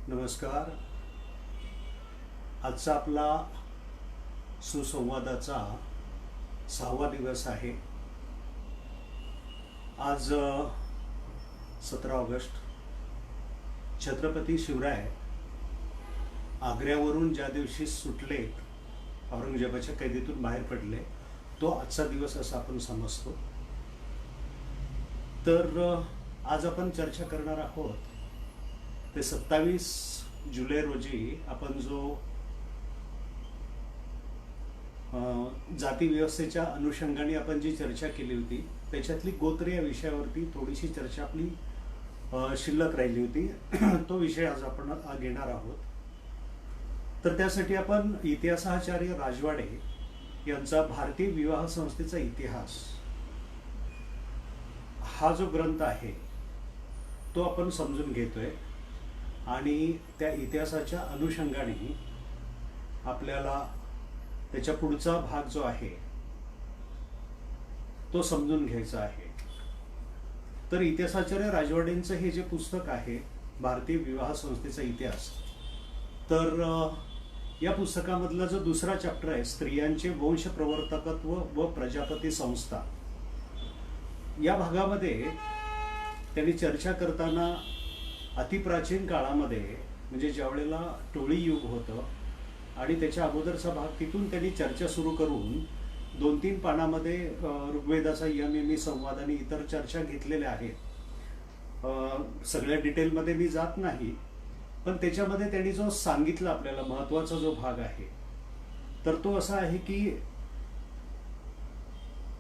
नमस्कार. आजचा आपला सुसंवादाचा 6वा दिवस आहे. आज 17 ऑगस्ट. छत्रपती शिवराय आग्र्यावरून ज्या दिवशी सुटले, औरंगजेबाच्या कैदेतून बाहेर पडले, तो आजचा दिवस असा आपण समजतो. तर आज आपण चर्चा करणार आहोत ते 27 जुलै रोजी आपण जो जाती व्यवस्थेच्या अनुषंगाने आपण जी चर्चा केली होती त्याच्यातली गोत्र या विषयावरती थोडीशी चर्चा आपली शिल्लक राहिली होती. तो विषय आज आपण घेणार आहोत. तर त्यासाठी आपण इतिहासाचार्य राजवाडे यांचा भारतीय विवाह संस्थेचा इतिहास हा जो ग्रंथ आहे तो आपण समजून घेतोय आणि त्या इतिहासाच्या अनुषंगाने आपल्याला त्याच्या पुढचा भाग जो आहे तो समजून घ्यायचा आहे. तर इतिहासाचार्य राजवाडेंचं हे जे पुस्तक आहे भारतीय विवाह संस्थेचा इतिहास, तर या पुस्तकामधला जो दुसरा चॅप्टर आहे स्त्रियांचे वंश प्रवर्तकत्व व प्रजापती संस्था, या भागामध्ये त्यांनी चर्चा करताना अतिप्राचीन काळामध्ये म्हणजे ज्यावेळेला टोळी युग होतं आणि त्याच्या अगोदरचा भाग, तिथून त्यांनी चर्चा सुरू करून 2-3 पानामध्ये ऋग्वेदाचा यमयमी संवाद आणि इतर चर्चा घेतलेल्या आहेत. सगळ्या डिटेलमध्ये मी जात नाही, पण त्याच्यामध्ये त्यांनी जो सांगितलं आपल्याला महत्त्वाचा जो भाग आहे तर तो असा आहे की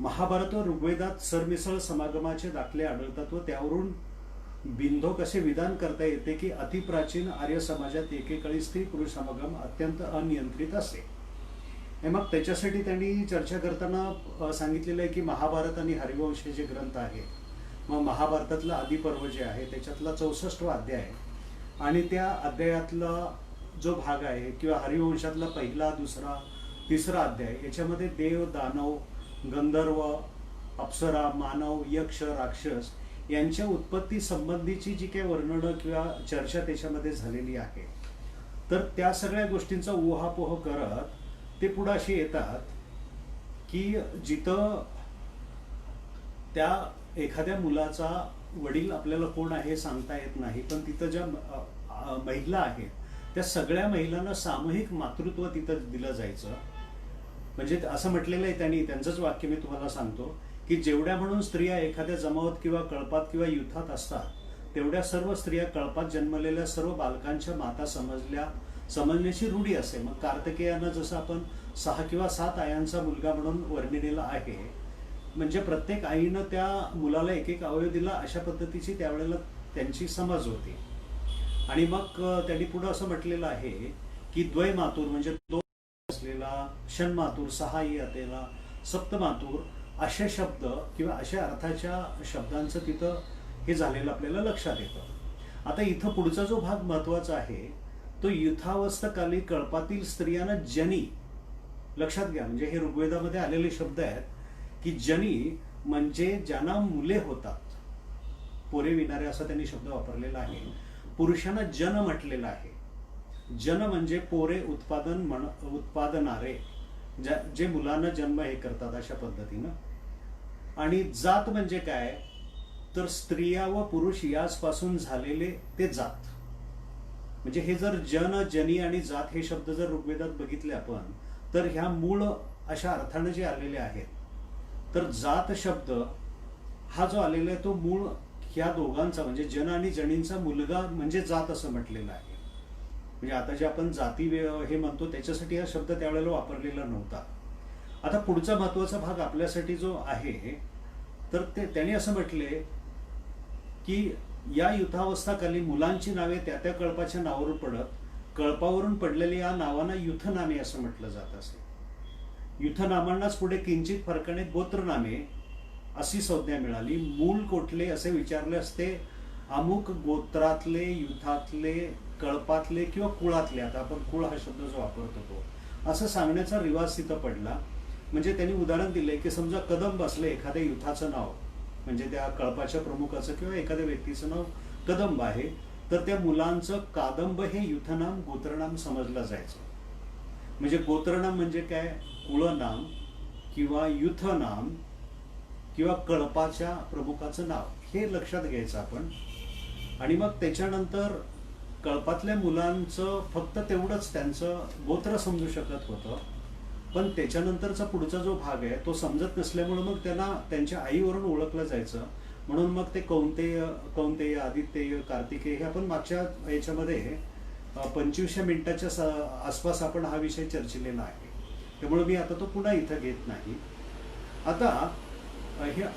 महाभारत व ऋग्वेदात सरमिसळ समागमाचे दाखले आढळतात व त्यावरून बिंदोक असे विधान करता येते की अतिप्राचीन आर्य समाजात एकेकाळी स्त्री पुरुष समागम अत्यंत अनियंत्रित असे. मग त्याच्यासाठी त्यांनी चर्चा करताना सांगितलेलं आहे की महाभारत आणि हरिवंश हे जे ग्रंथ आहे, मग महाभारतातलं आदिपर्व जे आहे त्याच्यातला 64वा अध्याय आहे आणि त्या अध्यायातला जो भाग आहे किंवा हरिवंशातला पहिला, दुसरा, तिसरा अध्याय, याच्यामध्ये देव, दानव, गंधर्व, अप्सरा, मानव, यक्ष, राक्षस यांच्या उत्पत्ती संबंधीची जी काही वर्णनं किंवा चर्चा त्याच्यामध्ये झालेली आहे, तर त्या सगळ्या गोष्टींचा ऊहापोह करत ते पुढे असे येतात की जिथं त्या एखाद्या मुलाचा वडील आपल्याला कोण आहे सांगता येत नाही, पण तिथं ज्या महिला आहेत त्या सगळ्या महिलांना सामूहिक मातृत्व तिथं दिलं जायचं. म्हणजे असं म्हटलेलं आहे त्यांनी, त्यांचंच वाक्य मी तुम्हाला सांगतो की जेवढ्या म्हणून स्त्रिया एखाद्या जमावत किंवा कळपात किंवा युद्धात असतात तेवढ्या सर्व स्त्रिया कळपात जन्मलेल्या सर्व बालकांच्या माता समजण्याची रूढी असे. मग कार्तिकेयानं जसं आपण 6 किंवा 7 आयांचा मुलगा म्हणून वर्णिलेला आहे, म्हणजे प्रत्येक आईनं त्या मुलाला एक एक अवयव दिला, अशा पद्धतीची त्यावेळेला त्यांची समज होती. आणि मग त्यांनी पुढे असं म्हटलेलं आहे की द्वैमातूर म्हणजे 2 असलेला, षण्मातूर 6 येतेला, सप्तमातूर असे शब्द किंवा अशा अर्थाच्या शब्दांचं तिथं हे झालेलं आपल्याला लक्षात येतं. आता इथं पुढचा जो भाग महत्वाचा आहे तो युथावस्थकाली कळपातील स्त्रियांना जनी, लक्षात घ्या, म्हणजे हे ऋग्वेदामध्ये आलेले शब्द आहेत की जनी म्हणजे ज्यांना मुले होतात, पोरे विणारे असा त्यांनी शब्द वापरलेला आहे. पुरुषांना जन म्हटलेलं आहे. जन म्हणजे पोरे उत्पादनारे, जे मुलांना जन्म हे करतात अशा पद्धतीनं. आणि जात म्हणजे काय, तर स्त्रिया व पुरुष याचपासून झालेले ते जात. म्हणजे हे जर जन, जनी आणि जात हे शब्द जर ऋग्वेदात बघितले आपण तर ह्या मूळ अशा अर्थाने जे आलेले आहेत, तर जात शब्द हा जो आलेला आहे तो मूळ ह्या दोघांचा म्हणजे जन आणि जनींचा मुलगा म्हणजे जात असं म्हटलेलं आहे. म्हणजे आता जे आपण जाती हे म्हणतो त्याच्यासाठी हा शब्द त्यावेळेला वापरलेला नव्हता. आता पुढचा महत्वाचा भाग आपल्यासाठी जो आहे तर त्याने असं म्हटले की या युथावस्थाकाली मुलांची नावे त्या त्या कळपाच्या नावावरून पडत, कळपावरून पडलेल्या या नावांना युथनामे असं म्हटलं जात असे. युथनामांनाच पुढे किंचित फरकाने गोत्रनामे अशी संज्ञा मिळाली. मूळ कोठले असे विचारले असते अमुक गोत्रातले, युथातले, कळपातले किंवा कुळातले, आता आपण कुळ हा शब्द जो वापरतो तो असं सांगण्याचा रिवाज तिथं पडला. म्हणजे त्यांनी उदाहरण दिले की समजा कदंब असले एखाद्या युथाचं नाव, म्हणजे त्या कळपाच्या प्रमुखाचं किंवा एखाद्या व्यक्तीचं नाव कदंब आहे, तर त्या मुलांचं कादंब हे युथनाम गोत्रनाम समजलं जायचं. म्हणजे गोत्रनाम म्हणजे काय, कुळनाम किंवा युथनाम किंवा कळपाच्या प्रमुखाचं नाव, हे लक्षात घ्यायचं आपण. आणि मग त्याच्यानंतर कळपातल्या मुलांचं फक्त तेवढंच त्यांचं गोत्र समजू शकत होतं, पण त्याच्यानंतरचा पुढचा जो भाग आहे तो समजत नसल्यामुळं मग त्यांना त्यांच्या आईवरून ओळखलं जायचं. म्हणून मग ते कौंतेय, आदित्येय, कार्तिकेय हे आपण मागच्या याच्यामध्ये 25 मिनिटाच्या आसपास आपण हा विषय चर्चिलेला आहे, त्यामुळे मी आता तो पुन्हा इथं घेत नाही. आता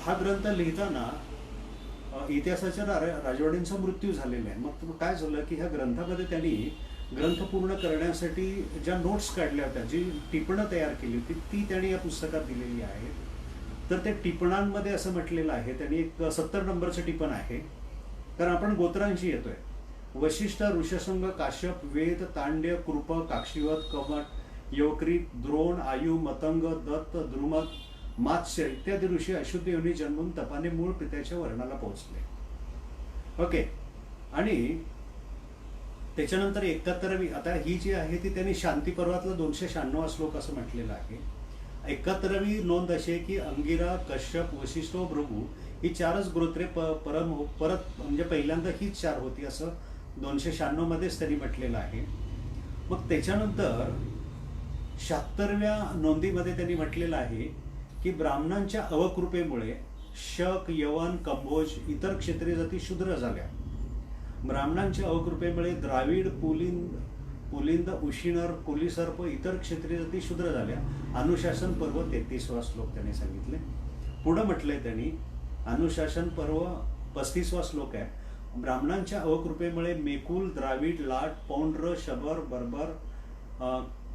हा ग्रंथ लिहिताना इतिहासाच्या राजवाड्यांचा मृत्यू झालेला आहे. मग काय झालं की ह्या ग्रंथामध्ये त्यांनी ग्रंथ पूर्ण करण्यासाठी ज्या नोट्स काढल्या होत्या, जी टिपणं तयार केली होती, ती त्यांनी या पुस्तकात दिलेली आहे. तर त्या टिपणांमध्ये असं म्हटलेलं आहे, त्यांनी एक 70 नंबरचं टिपण आहे, कारण आपण गोत्रांशी येतोय. वशिष्ठ, ऋषसंग, काश्यप, वेद, तांड्य, कृप, काक्षीवत, कमट, यवक्री, द्रोण, आयु, मतंग, दत्त, द्रुमद, मात्स्य इत्यादी ऋषी अशुद्ध योनी जन्मून तपाने मूळ पित्याच्या वर्णाला पोहोचले. ओके. आणि त्याच्यानंतर 71वी, आता ही जी आहे ती त्यांनी शांती पर्वातला 296 श्लोक असं म्हटलेलं आहे. 71वी नोंद अशी आहे की अंगिरा, कश्यप, वशिष्ठ व भृगू ही 4च गोत्रे परत म्हणजे पहिल्यांदा हीच 4 होती असं 296 मध्येच त्यांनी म्हटलेलं आहे. मग त्याच्यानंतर 76व्या नोंदीमध्ये त्यांनी म्हटलेलं आहे की ब्राह्मणांच्या अवकृपेमुळे शक, यवन, कंभोज इतर क्षेत्रीय जाती शूद्र झाल्या. ब्राह्मणांच्या अवकृपेमुळे द्राविड, पुलिंद, उशिनर, कोलीसर्प इतर क्षेत्रीय जाती शूद्र झाल्या. अनुशासन पर्व 33वा श्लोक त्यांनी सांगितले. पुढं म्हटलंय त्यांनी, अनुशासन पर्व 35वा श्लोक आहे, ब्राह्मणांच्या अवकृपेमुळे मेकुल, द्राविड, लाट, पौंड्र, शबर, बर्बर,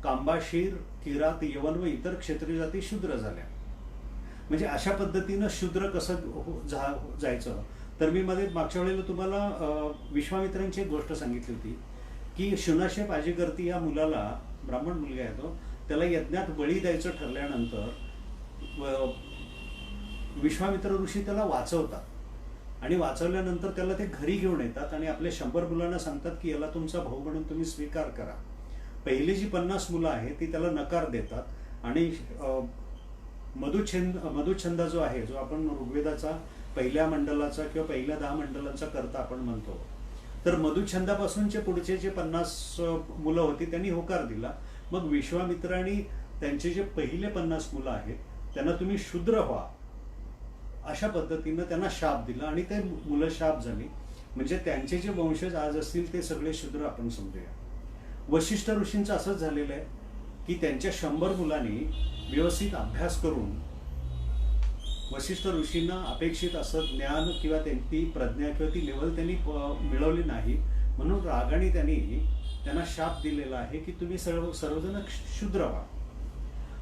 कांबाशीर, किरात, यवन व इतर क्षेत्रीय जाती शूद्र झाल्या. म्हणजे अशा पद्धतीनं शूद्र कसं जायचं. तर मी मध्ये मागच्या वेळेला तुम्हाला विश्वामित्रांची एक गोष्ट सांगितली होती की शुनाशेप आजीगर्ती या मुलाला, ब्राह्मण मुलगा आहे तो, त्याला यज्ञात बळी द्यायचं ठरल्यानंतर विश्वामित्र ऋषी त्याला वाचवतात आणि वाचवल्यानंतर त्याला ते घरी घेऊन येतात आणि आपल्या 100 मुलांना सांगतात की याला तुमचा भाऊ म्हणून तुम्ही स्वीकार करा. पहिली जी 50 मुलं आहेत ती त्याला नकार देतात आणि मधुछंद जो आहे, जो आपण ऋग्वेदाचा पहिल्या मंडलाचा किंवा पहिल्या 10 मंडलांचा करता आपण म्हणतो, तर मधुछंदापासूनचे पुढचे जे 50 मुलं होती त्यांनी होकार दिला. मग विश्वामित्रांनी त्यांचे जे पहिले 50 मुलं आहेत त्यांना तुम्ही शूद्र व्हा अशा पद्धतीनं त्यांना शाप दिला आणि ते मुलं शाप झाली. म्हणजे त्यांचे जे वंशज आज असतील ते सगळे शूद्र आपण समजूया. वशिष्ठ ऋषींचं असंच झालेलं आहे की त्यांच्या 100 मुलांनी व्यवस्थित अभ्यास करून वशिष्ठ ऋषींना अपेक्षित असं ज्ञान किंवा त्यांची प्रज्ञा किंवा ती लेवल त्यांनी मिळवली नाही, म्हणून रागाने त्यांना शाप दिलेला आहे की तुम्ही सर्वजण शूद्र व्हा.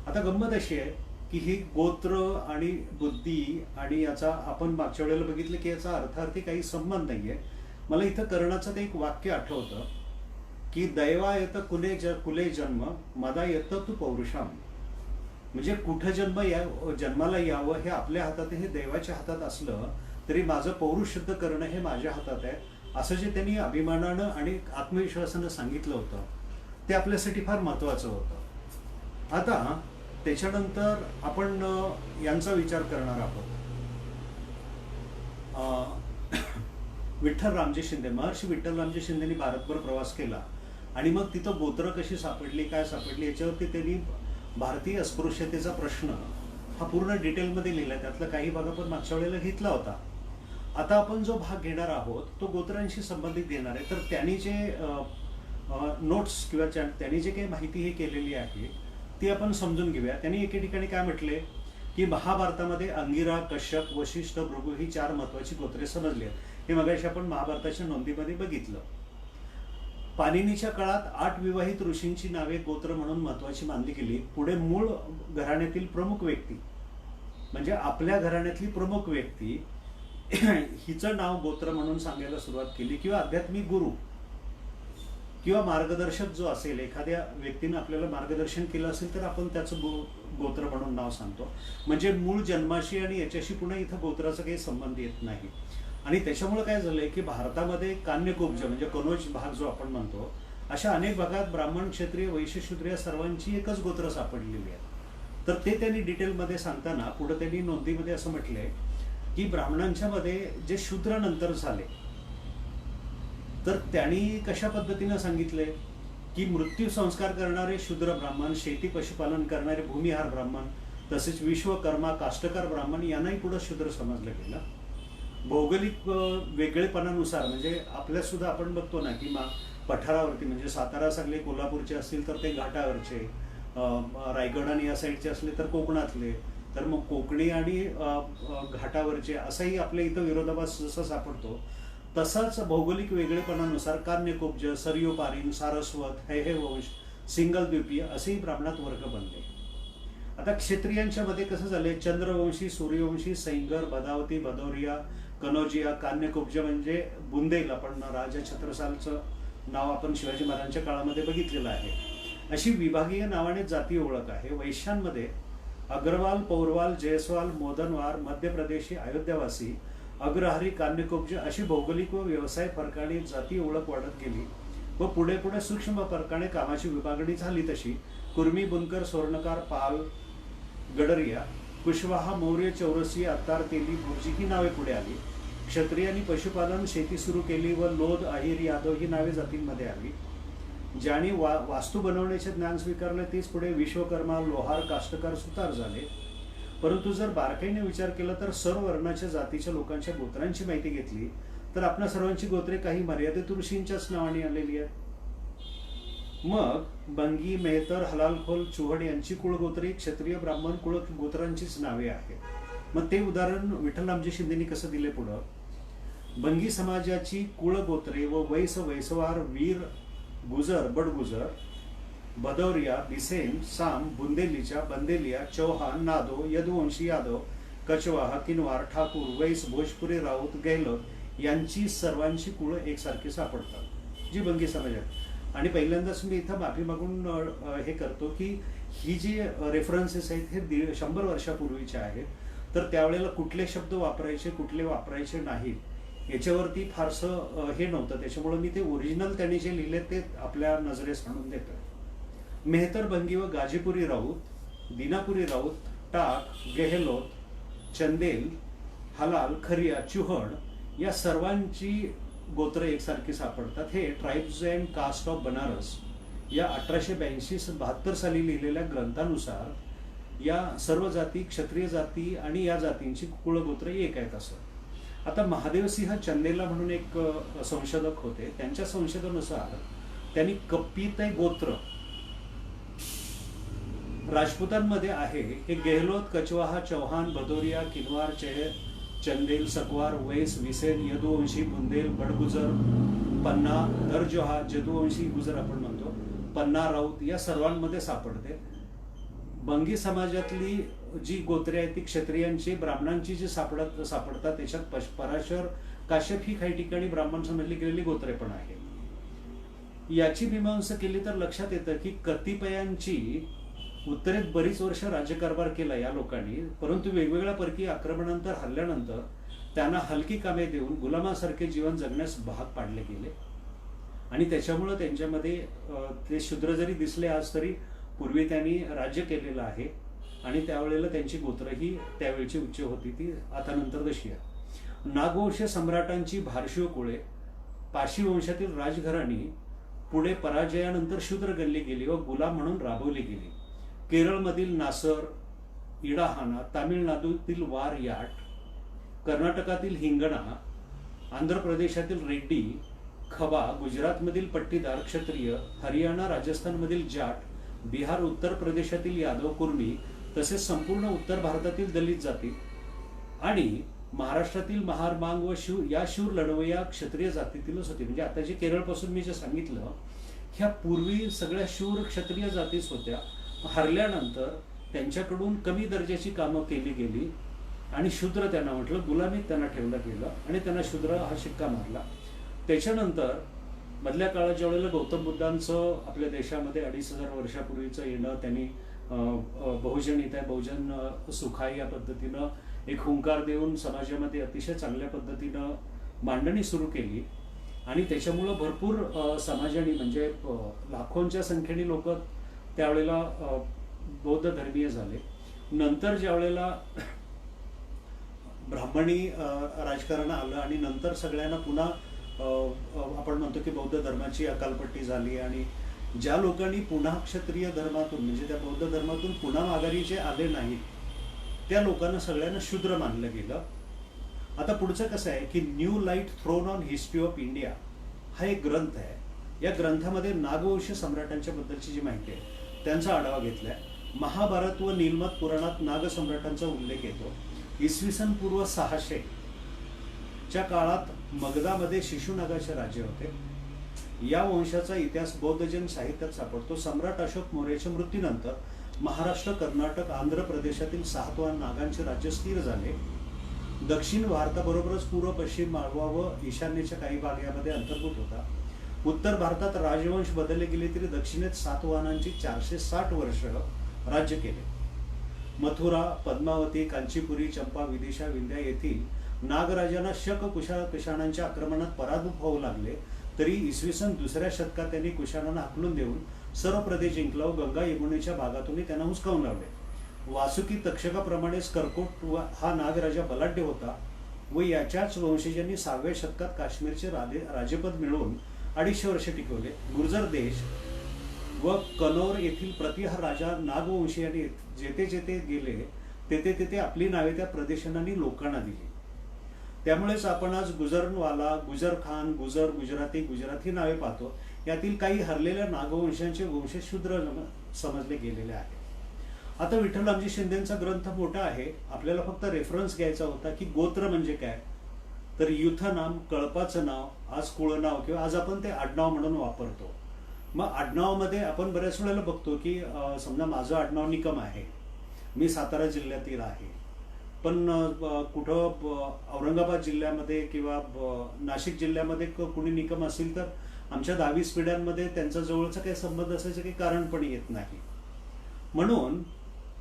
आता गंमत अशी आहे की ही गोत्र आणि बुद्धी आणि याचा आपण मागच्या वेळेला बघितलं की याचा अर्थार्थी काही संबंध नाहीये. मला इथं कर्णाचं ते एक वाक्य आठवतं की दैवा येत कुले जन्म मदा येत तू पौरुषाम. म्हणजे कुठं जन्माला यावं हे आपल्या हातात आहे, हे दैवाच्या हातात असलं तरी माझं पौरुष शुद्ध करणं हे माझ्या हातात आहे, असं जे त्यांनी अभिमानानं आणि आत्मविश्वासानं सांगितलं होतं ते आपल्यासाठी फार महत्वाचं होतं. आता त्याच्यानंतर आपण यांचा विचार करणार आहोत. विठ्ठल रामजी शिंदे, महर्षी विठ्ठल रामजी शिंदेनी भारतभर प्रवास केला आणि मग तिथं गोत्र कशी सापडली, काय सापडली, याच्यावरती त्यांनी भारतीय अस्पृश्यतेचा प्रश्न हा पूर्ण डिटेलमध्ये लिहिला. त्यातला काही भाग आपण मागच्या वेळेला घेतला होता. आता आपण जो भाग घेणार आहोत तो गोत्रांशी संबंधित घेणार आहे. तर त्यांनी जे नोट्स किंवा त्यांनी जे काही माहिती हे केलेली आहे ती आपण समजून घेऊया. त्यांनी एके ठिकाणी काय म्हटले की महाभारतामध्ये अंगिरा, कश्यप, वशिष्ठ, भृगू ही 4 महत्वाची गोत्रे समजली आहेत. हे मगाशी आपण महाभारताच्या नोंदीमध्ये बघितलं. पाणिनीच्या काळात 8 विवाहित ऋषींची नावे गोत्र म्हणून महत्वाची मानली गेली. पुढे मूळ घराण्यातील प्रमुख व्यक्ती म्हणजे आपल्या घराण्यातली प्रमुख व्यक्ती हिचं नाव गोत्र म्हणून सांगायला सुरुवात केली किंवा आध्यात्मिक गुरु किंवा मार्गदर्शक जो असेल, एखाद्या व्यक्तीनं आपल्याला मार्गदर्शन केलं असेल तर आपण त्याचं गोत्र म्हणून नाव सांगतो. म्हणजे मूळ जन्माशी आणि याच्याशी पुन्हा इथं गोत्राचा काही संबंध येत नाही. आणि त्याच्यामुळे काय झालंय की भारतामध्ये कान्यकुब्ज म्हणजे कनोज भाग जो आपण म्हणतो, अशा अनेक भागात ब्राह्मण, क्षत्रिय, वैश्य, शूद्र या सर्वांची एकच गोत्र सापडलेली आहे. तर ते त्यांनी डिटेलमध्ये सांगताना पुढे त्यांनी नोंदीमध्ये असं म्हटलंय की ब्राह्मणांच्या मध्ये जे शूद्र नंतर झाले, तर त्यांनी कशा पद्धतीनं सांगितलंय की मृत्यू संस्कार करणारे शूद्र ब्राह्मण, शेती पशुपालन करणारे भूमिहार ब्राह्मण, तसेच विश्वकर्मा काष्टकार ब्राह्मण यांनाही पुढे शूद्र समजलं गेलं. भौगोलिक वेगळेपणानुसार म्हणजे आपल्या सुद्धा आपण बघतो ना की पठारावरती म्हणजे सातारा, सांगली, कोल्हापूरचे असतील तर ते घाटावरचे, रायगड आणि या साईडचे असले तर कोकणातले, तर मग कोकणी आणि घाटावरचे असंही आपल्या इथं विरोधाभास जसा सापडतो, तसाच भौगोलिक वेगळेपणानुसार कान्यकुब्ज, सरयू पारीन, सारस्वत, हे वंश, सिंगल द्वीपीय असेही ब्राह्मणात वर्ग बनले. आता क्षत्रियांच्या मध्ये कसं झालंय, चंद्रवंशी, सूर्यवंशी, सैंगर, बदावती, भदौरिया, कनोजिया, कान्यकुब्ज म्हणजे बुंदेल, आपण राजा छत्रसालचं नाव आपण शिवाजी महाराजांच्या काळामध्ये बघितलेलं आहे, अशी विभागीय नावाने जाती ओळख आहे. वैश्यांमध्ये अग्रवाल, पौरवाल, जयस्वाल, मोदनवार, मध्य प्रदेशी, अयोध्यावासी, अग्रहारी, कान्यकुब्ज अशी भौगोलिक व व्यवसाय फरकाने जाती ओळख वाढत गेली व पुढे पुढे सूक्ष्म फरकाने कामाची विभागणी झाली. तशी कुर्मी, बुनकर, स्वर्णकार, पाल, गडरिया, कुशवाहा, मौर्य, चौरसी, अत्तार, तेली, बुर्जी ही नावे पुढे आली. क्षत्रियांनी पशुपालन, शेती सुरू केली व लोध, अहिर, यादव ही नावे जातींमध्ये आली. ज्यांनी वास्तू बनवण्याचे ज्ञान स्वीकारले तेच पुढे विश्वकर्मा, लोहार, काष्टकार, सुतार झाले. परंतु जर बारकाईने विचार केला तर सर्व वर्णाच्या जातीच्या लोकांच्या गोत्रांची माहिती घेतली तर आपल्या सर्वांची गोत्रे काही मर्यादित ऋषींच्याच नावाने आलेली आहेत. मग बंगी, मेहतर, हलालखोल, चुहड यांची कुळगोत्री क्षत्रिय ब्राह्मण कुळ गोत्रांचीच नावे आहेत. मग ते उदाहरण विठ्ठलरामजी शिंदेनी कसं दिले पुढं, बंगी समाजाची कुळगोत्रे व वैस, वैसवार, वीर, गुजर, बडगुजर, भदौरिया, बिसेन, साम, बुंदेलीच्या, बंदेलिया, चौहान, नादो, यदुवंशी, यादव, कचवाहा, किनवार, ठाकूर, वैस, भोजपुरी, राऊत, गैलत यांची सर्वांची कुळ एकसारखी सापडतात, जी बंगी समाज आहे. आणि पहिल्यांदाच मी इथं माफी मागून हे करतो की ही जी रेफरन्सेस आहेत हे 100 वर्षापूर्वीचे आहेत, तर त्यावेळेला कुठले शब्द वापरायचे, कुठले वापरायचे नाहीत याच्यावरती फारसं हे नव्हतं. त्याच्यामुळे मी ते ओरिजिनल त्यांनी जे लिहिले ते आपल्या नजरेस आणून देतो. मेहतर बंगी व गाजीपुरी राऊत, दिनापुरी राऊत, टाक, गेहलोत, चंदेल, हलाल, खरिया, चुहड या सर्वांची गोत्र एकसारखी सापडतात. हे tribes and caste of Banaras या 1882-72 साली लिहिलेल्या ग्रंथानुसार या सर्व जाती क्षत्रिय जाती आणि या जातींची कुळगोत्र एक आहेत असं. आता महादेवसिंह चंदेला म्हणून एक संशोधक होते, त्यांच्या संशोधनानुसार त्यांनी कप्पितय गोत्र राजपुतांमध्ये आहे हे गेहलोत, कचवाहा, चौहान, भदौरिया, किनवार, चंदेल, सकवार, वैस, विसेन, यदुवंशी, बुंदेल, बडगुजर, पन्ना, दरजोहा, जदुवंशी गुजर आपण म्हणतो, पन्ना, राऊत या सर्वांमध्ये सापडते. बंगी समाजातली जी गोत्रे आहेत ती क्षत्रियांची, ब्राह्मणांची जी सापडतात त्याच्यात पराशर, काश्यप ही काही ठिकाणी ब्राह्मण समजली गेलेली गोत्रे पण आहे. याची मीमांसा केली तर लक्षात येतं की कतिपयांची उत्तरेत बरीच वर्ष राज्यकारभार केला या लोकांनी, परंतु वेगवेगळ्या परकीय आक्रमणानंतर, हल्ल्यानंतर त्यांना हलकी कामे देऊन गुलामासारखे जीवन जगण्यास भाग पाडले गेले आणि त्याच्यामुळे त्यांच्यामध्ये ते शूद्र जरी दिसले आज तरी पूर्वी त्यांनी राज्य केलेलं आहे आणि त्यावेळेला त्यांची गोत्र ही त्यावेळची उच्च होती ती आता नंतर तशी आहे. नागवंश सम्राटांची भारशीय कुळे, पाशी वंशातील राजघराणी पुढे पराजयानंतर शूद्र गणली गेली व गुलाम म्हणून राबवली गेली. केरळमधील नासर, इडाहाना, तामिळनाडूतील वारयाट, कर्नाटकातील हिंगणा, आंध्र प्रदेशातील रेड्डी, खबा, गुजरातमधील पट्टीदार क्षत्रिय, हरियाणा राजस्थानमधील जाट, बिहार उत्तर प्रदेशातील यादव कुर्मी, तसेच संपूर्ण उत्तर भारतातील दलित जाती आणि महाराष्ट्रातील महार, मांग व शूर या शूर लढवया क्षत्रिय जातीतीलच होती. म्हणजे आता जे केरळपासून मी जे सांगितलं ह्या पूर्वी सगळ्या शूर क्षत्रिय जातीच होत्या. हरल्यानंतर त्यांच्याकडून कमी दर्जाची कामं केली गेली आणि शूद्र त्यांना म्हटलं, गुलामीत त्यांना ठेवलं गेलं आणि त्यांना शूद्र हा शिक्का मारला. त्याच्यानंतर मधल्या काळात ज्या वेळेला गौतम बुद्धांचं आपल्या देशामध्ये 2500 वर्षापूर्वीचं येणं, त्यांनी बहुजन हित आहे, बहुजन सुखाय या पद्धतीनं एक हुंकार देऊन समाजामध्ये अतिशय चांगल्या पद्धतीनं मांडणी सुरू केली आणि त्याच्यामुळं भरपूर समाजाने म्हणजे लाखोंच्या संख्येने लोक त्यावेळेला बौद्ध धर्मीय झाले. नंतर ज्या वेळेला ब्राह्मणी राजकारण आलं आणि नंतर सगळ्यांना पुन्हा आपण म्हणतो की बौद्ध धर्माची अकालपट्टी झाली आणि ज्या लोकांनी पुन्हा क्षत्रिय धर्मातून म्हणजे त्या बौद्ध धर्मातून पुन्हा माघारी जे आले नाहीत त्या लोकांना सगळ्यांना शूद्र मानलं गेलं. आता पुढचं कसं आहे की new light thrown on history of India हा एक ग्रंथ आहे. या ग्रंथामध्ये नागवंशी सम्राटांच्या बद्दलची जी माहिती आहे त्यांचा आढावा घेतलाय. महाभारत व नीलमत पुराणात नाग सम्राटांचा उल्लेख येतो. इसवी सन पूर्व 600 च्या काळात मगधामध्ये शिशुनागाचे राज्य होते. या वंशाचा इतिहास बौद्धजन साहित्यात सापडतो. सम्राट अशोक मौर्याच्या मृत्यूनंतर महाराष्ट्र, कर्नाटक, आंध्र प्रदेशातील सातवाहन नागांचे राज्य स्थिर झाले. दक्षिण भारताबरोबरच पूर्व, पश्चिम, माळवा व ईशान्येच्या काही भाग यामध्ये अंतर्भूत होता. उत्तर भारतात राजवंश बदलले गेले तरी दक्षिणेत सातवाहनांची 460 वर्ष राज्य केले. मथुरा, पद्मावती, कांचीपुरी, चंपा, विदिशा, विंध्या येथील नागराजांना शक कुशाणांच्या आक्रमणात पराभूत होऊ लागले तरी इसवी सन 2ऱ्या शतकात त्यांनी कुशाणांना हाकलून देऊन सर्व प्रदेश जिंकला व गंगा यमुनेच्या भागातूनही त्यांना हुसकावून लावले. वासुकी तक्षकाप्रमाणेच कर्कोट हा नागराजा बलाढ्य होता व याच्याच वंशजांनी 6व्या शतकात काश्मीरचे राजेपद मिळवून 250 वर्ष टिकवले. गुर्जर देश व कनौर येथील प्रतिहार राजा नागवंशीयांनी जेथे जेथे गेले तेथे तेथे आपली नावे त्या प्रदेशांनी लोकांना दिली. त्यामुळेच आपण आज गुजरनवाला, गुजर खान, गुजर, गुजराती नावे पाहतो. यातील काही हरलेल्या नागवंशांचे वंशज शूद्र समजले गेलेले आहे. आता विठ्ठलरामजी शिंदेचा ग्रंथ मोठा आहे. आपल्याला फक्त रेफरन्स घ्यायचा होता की गोत्र म्हणजे काय, तर युथनाम, कळपाचं नाव, आज कुळनाव किंवा आज आपण ते आडनाव म्हणून वापरतो. मग आडनावामध्ये आपण बऱ्याच वेळेला बघतो की समजा माझं आडनाव निकम आहे, मी सातारा जिल्ह्यातील आहे, पण कुठं औरंगाबाद जिल्ह्यामध्ये किंवा नाशिक जिल्ह्यामध्ये कुणी निकम असेल तर आमच्या 10-20 पिढ्यांमध्ये त्यांचा जवळचा काही संबंध असायचं काही कारण पण येत नाही. म्हणून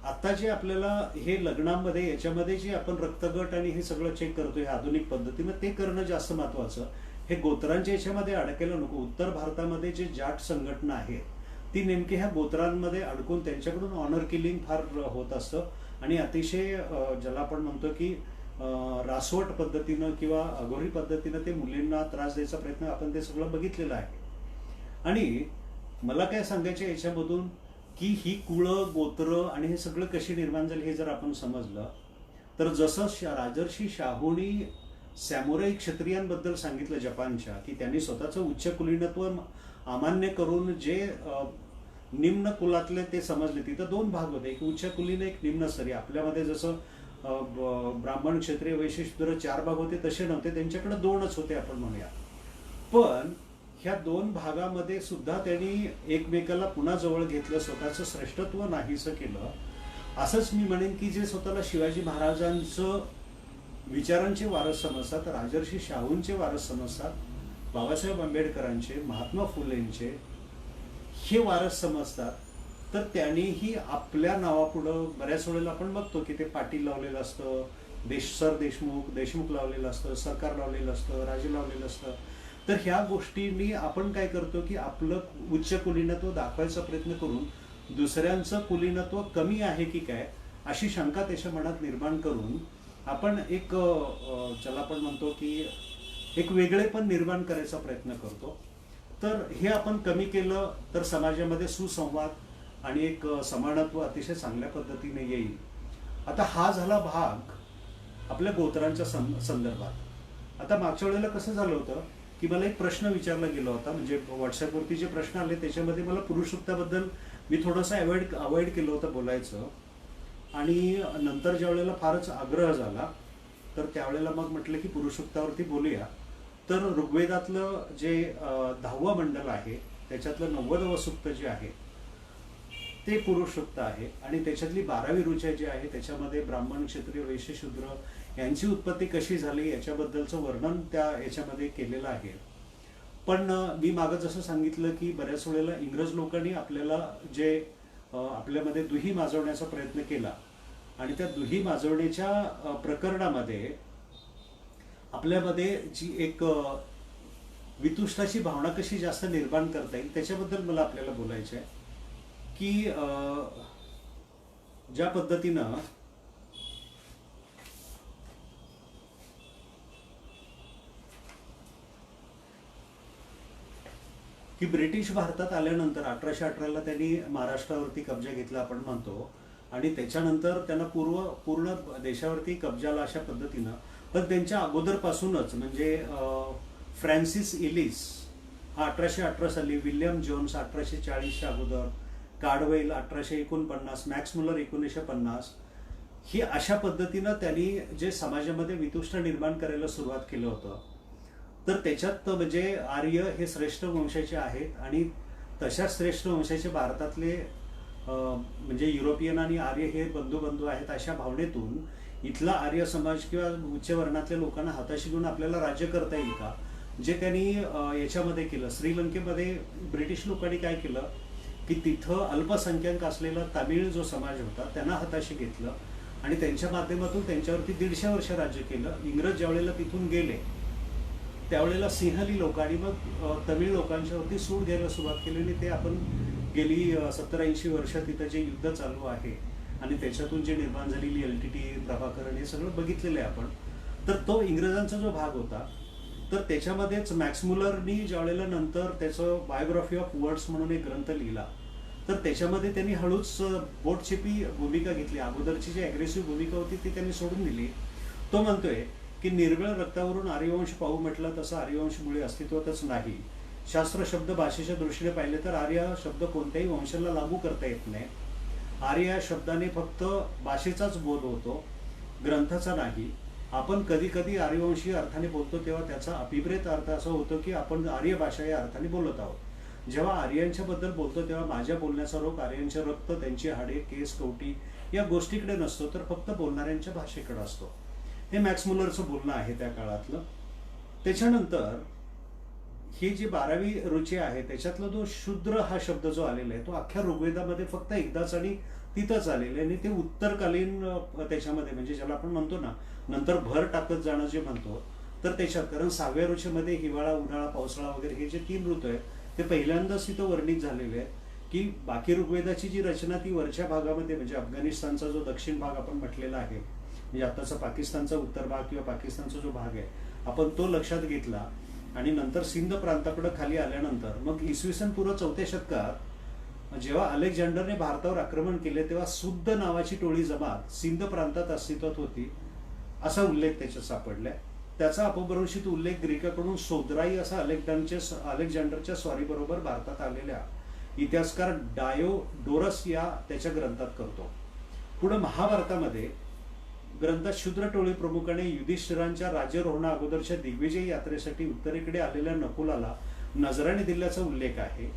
आता जे आपल्याला हे लग्नामध्ये याच्यामध्ये जे आपण रक्तगट आणि हे सगळं चेक करतो हे आधुनिक पद्धतीनं ते करणं जास्त महत्वाचं. हे गोत्रांच्या याच्यामध्ये अडकायला नको. उत्तर भारतामध्ये जे जाट संघटना आहेत ती नेमकी ह्या गोत्रांमध्ये अडकून त्यांच्याकडून ऑनर किलिंग फार होत असतं आणि अतिशय ज्याला आपण म्हणतो की रासवट पद्धतीनं किंवा अघोरी पद्धतीनं ते मुलींना त्रास द्यायचा प्रयत्न आपण ते सगळं बघितलेलं आहे. आणि मला काय सांगायचं याच्यामधून की ही कुळं, गोत्र आणि हे सगळं कशी निर्माण झाली हे जर आपण समजलं तर जसं राजर्षी शाहूनी सॅमुराई क्षत्रियांबद्दल सांगितलं जपानच्या की त्यांनी स्वतःचं उच्च कुलीनत्व अमान्य करून जे निम्न कुलातले ते समजले. तिथं 2 भाग होते, एक उच्च कुलीन एक निम्न स्तरीय. आपल्यामध्ये जसं ब्राह्मण, क्षत्रिय, वैश्य, शूद्र 4 भाग होते तसे नव्हते, त्यांच्याकडे 2च होते आपण म्हणूया. पण ह्या 2 भागामध्ये सुद्धा त्यांनी एकमेकाला पुन्हा जवळ घेतलं, स्वतःचं श्रेष्ठत्व नाहीसं केलं. असंच मी म्हणेन की जे स्वतःला शिवाजी महाराजांचं विचारांचे वारस समजतात, राजर्षी शाहूंचे वारस समजतात, बाबासाहेब आंबेडकरांचे, महात्मा फुलेंचे हे वारस समजतात, तर त्यांनीही आपल्या नावापुढं बऱ्याच वेळेला आपण बघतो की ते पाटील लावलेलं असतं, देशमुख लावलेलं असतं, सरकार लावलेलं असतं, राजे लावलेलं असतं. तर ह्या गोष्टींनी आपण काय करतो की आपलं उच्च कुलीनत्व दाखवायचा प्रयत्न करून दुसऱ्यांचं कुलीनत्व कमी आहे की काय अशी शंका त्याच्या मनात निर्माण करून आपण एक ज्याला आपण म्हणतो की एक वेगळेपण निर्माण करायचा प्रयत्न करतो. तर हे आपण कमी केलं तर समाजामध्ये सुसंवाद आणि एक समानत्व अतिशय चांगल्या पद्धतीने येईल. आता हा झाला भाग आपल्या गोत्रांच्या संदर्भात. आता मागच्या वेळेला कसं झालं होतं की मला एक प्रश्न विचारला गेला होता, म्हणजे व्हॉट्सअपवरती जे प्रश्न आले त्याच्यामध्ये मला पुरुषसुक्ताबद्दल मी थोडंसं अवॉइड केलं होतं बोलायचं. आणि नंतर ज्या वेळेला फारच आग्रह झाला तर त्यावेळेला मग म्हटलं की पुरुषसुक्तावरती बोलूया. तर ऋग्वेदातलं जे 10वं मंडल आहे त्याच्यातलं 90वं सूक्त जे आहे ते पुरुषसुक्त आहे आणि त्याच्यातली 12वी ऋचा जी आहे त्याच्यामध्ये ब्राह्मण, क्षत्रिय, वैश्य, शूद्र यांची उत्पत्ती कशी झाली याच्याबद्दलचं वर्णन त्या याच्यामध्ये केलेलं आहे. पण मी मागं जसं सांगितलं की बऱ्याच वेळेला इंग्रज लोकांनी आपल्याला जे आपल्यामध्ये दुही माजवण्याचा प्रयत्न केला आणि त्या दुही माजवण्याच्या प्रकरणामध्ये आपल्यामध्ये जी एक वितुष्टाची भावना कशी जास्त निर्माण करता येईल त्याच्याबद्दल मला आपल्याला बोलायचं आहे की ज्या पद्धतीनं की ब्रिटिश भारतात आल्यानंतर 1818ला त्यांनी महाराष्ट्रावरती कब्जा घेतला आपण म्हणतो, आणि त्याच्यानंतर त्यांना पूर्ण देशावरती कब्जाला अशा पद्धतीनं. पण त्यांच्या अगोदरपासूनच म्हणजे फ्रान्सिस इलिस हा 1818 साली, विल्यम जोन्स 1840च्या अगोदर, कार्डवेल 1849, मॅक्स मुलर 1950, ही अशा पद्धतीनं त्यांनी जे समाजामध्ये वितुष्ट निर्माण करायला सुरुवात केलं होतं. तर त्याच्यात म्हणजे आर्य हे श्रेष्ठ वंशाचे आहेत आणि तशाच श्रेष्ठ वंशाचे भारतातले म्हणजे युरोपियन आणि आर्य हे बंधू आहेत, अशा भावनेतून इथला आर्य समाज किंवा उच्च वर्णातल्या लोकांना हाताशी घेऊन आपल्याला राज्य करता येईल का, जे त्यांनी याच्यामध्ये केलं. श्रीलंकेमध्ये ब्रिटिश लोकांनी काय केलं की तिथं अल्पसंख्याक असलेला तामिळ जो समाज होता त्यांना हाताशी घेतलं आणि त्यांच्या माध्यमातून त्यांच्यावरती 150 वर्ष राज्य केलं. इंग्रज ज्यावेळेला तिथून गेले त्यावेळेला सिंहली लोकांनी मग तमिळ लोकांच्यावरती सूड घ्यायला सुरुवात केली आणि ते आपण गेली 70-80 वर्ष तिथं जे युद्ध चालू आहे आणि त्याच्यातून जे निर्माण झालेली LTT, प्रभाकरण हे सगळं बघितलेलं आहे आपण. तर तो इंग्रजांचा जो भाग होता, तर त्याच्यामध्येच मॅक्स मुलरनी ज्यावेळेला नंतर त्याचं बायोग्राफी ऑफ वर्ड्स म्हणून एक ग्रंथ लिहिला, तर त्याच्यामध्ये त्यांनी हळूच बोटचेपी भूमिका घेतली. अगोदरची जी ॲग्रेसिव्ह भूमिका होती ती त्यांनी सोडून दिली. तो म्हणतोय की निर्मळ रक्तावरून आर्यवंश पाहू म्हटलं तसं आर्यवंश मुळे अस्तित्वातच नाही. शास्त्र शब्द भाषेच्या दृष्टीने पाहिले तर आर्य शब्द कोणत्याही वंशाला लागू करता येत नाही. आर्य या शब्दाने फक्त भाषेचाच बोध होतो, ग्रंथाचा नाही. आपण कधी कधी आर्यवंशी अर्थाने बोलतो तेव्हा त्याचा अभिप्रेत अर्थ असा होतो की आपण आर्य भाषा या अर्थाने बोलत आहोत. जेव्हा आर्यांच्या बद्दल बोलतो तेव्हा माझ्या बोलण्याचा रोग आर्यांचे रक्त, त्यांची हाडे, केस, कवटी या गोष्टीकडे नसतो, तर फक्त बोलणाऱ्यांच्या भाषेकडे असतो. हे मॅक्स मुलरचं बोलणं आहे त्या काळातलं. त्याच्यानंतर ही जी 12वी रुची आहे त्याच्यातला जो शूद्र हा शब्द जो आलेला आहे तो अख्ख्या ऋग्वेदामध्ये फक्त एकदाच आणि तिथंच आलेलं आहे आणि ते उत्तरकालीन त्याच्यामध्ये म्हणजे ज्याला आपण म्हणतो ना नंतर भर टाकत जाणं जे म्हणतो, तर त्याच्यात कारण 6व्या रुचीमध्ये हिवाळा, उन्हाळा, पावसाळा वगैरे हे जे 3 ऋतू आहेत ते पहिल्यांदाच तिथं वर्णित झालेले आहेत. की बाकी ऋग्वेदाची जी रचना ती वरच्या भागामध्ये म्हणजे अफगाणिस्तानचा जो दक्षिण भाग आपण म्हटलेला आहे, म्हणजे आताचा पाकिस्तानचा उत्तर भाग किंवा पाकिस्तानचा जो भाग आहे आपण तो लक्षात घेतला आणि नंतर सिंध प्रांताकडे खाली आल्यानंतर मग इसवी सन पूर्व 4थ्या शतकात जेव्हा अलेक्झांडरने भारतावर आक्रमण केले तेव्हा सुद्ध नावाची टोळी जमात सिंध प्रांतात अस्तित्वात होती असा उल्लेख त्याच्यात सापडलाय. त्याचा अपभ्रंशित उल्लेख ग्रीकाकडून सोद्राई असा अलेक्झांडरच्या स्वारीबरोबर भारतात आलेल्या इतिहासकार डायोडोरस या त्याच्या ग्रंथात करतो. पुढे महाभारतामध्ये ग्रंथात शूद्र टोळी प्रमुखाने युधिष्ठिरांच्या राज्यारोहणा अगोदरच्या दिग्विजय यात्रेसाठी उत्तरेकडे आलेल्या नकुलाला नजराने दिल्याचा उल्लेख आहे.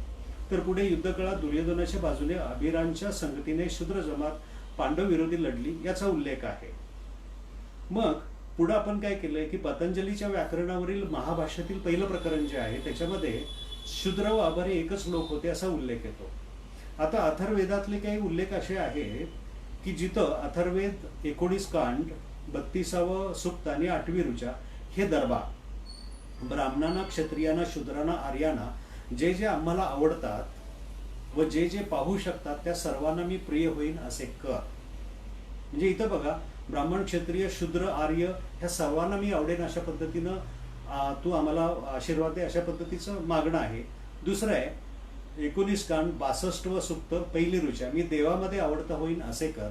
तर पुढे युद्धकाळात दुर्योधनाच्या बाजूने अभिरांच्या संगतीने शूद्र जमात पांडव विरोधी लढली याचा उल्लेख आहे. मग पुढे आपण काय केलंय की पतंजलीच्या व्याकरणावरील महाभाष्यातील पहिलं प्रकरण जे आहे त्याच्यामध्ये शूद्र व अभरे एकच लोक होते असा उल्लेख येतो. आता अथर्ववेदातले काही उल्लेख असे आहेत की जिथं अथर्ववेद 19 कांड 32व सूक्त आणि 8वी ऋचा हे दरबा ब्राह्मणांना, क्षत्रियांना, शूद्रांना, आर्यांना जे जे आम्हाला आवडतात व जे जे पाहू शकतात त्या सर्वांना मी प्रिय होईन असे कर. म्हणजे इथं बघा ब्राह्मण, क्षत्रिय, शूद्र, आर्य ह्या सर्वांना मी आवडेन अशा पद्धतीनं तू आम्हाला आशीर्वाद दे अशा पद्धतीचं मागणं आहे. दुसरं आहे 19 कांड 62व सूक्त पहिली ऋचा, मी देवामध्ये आवडता होईन असे कर,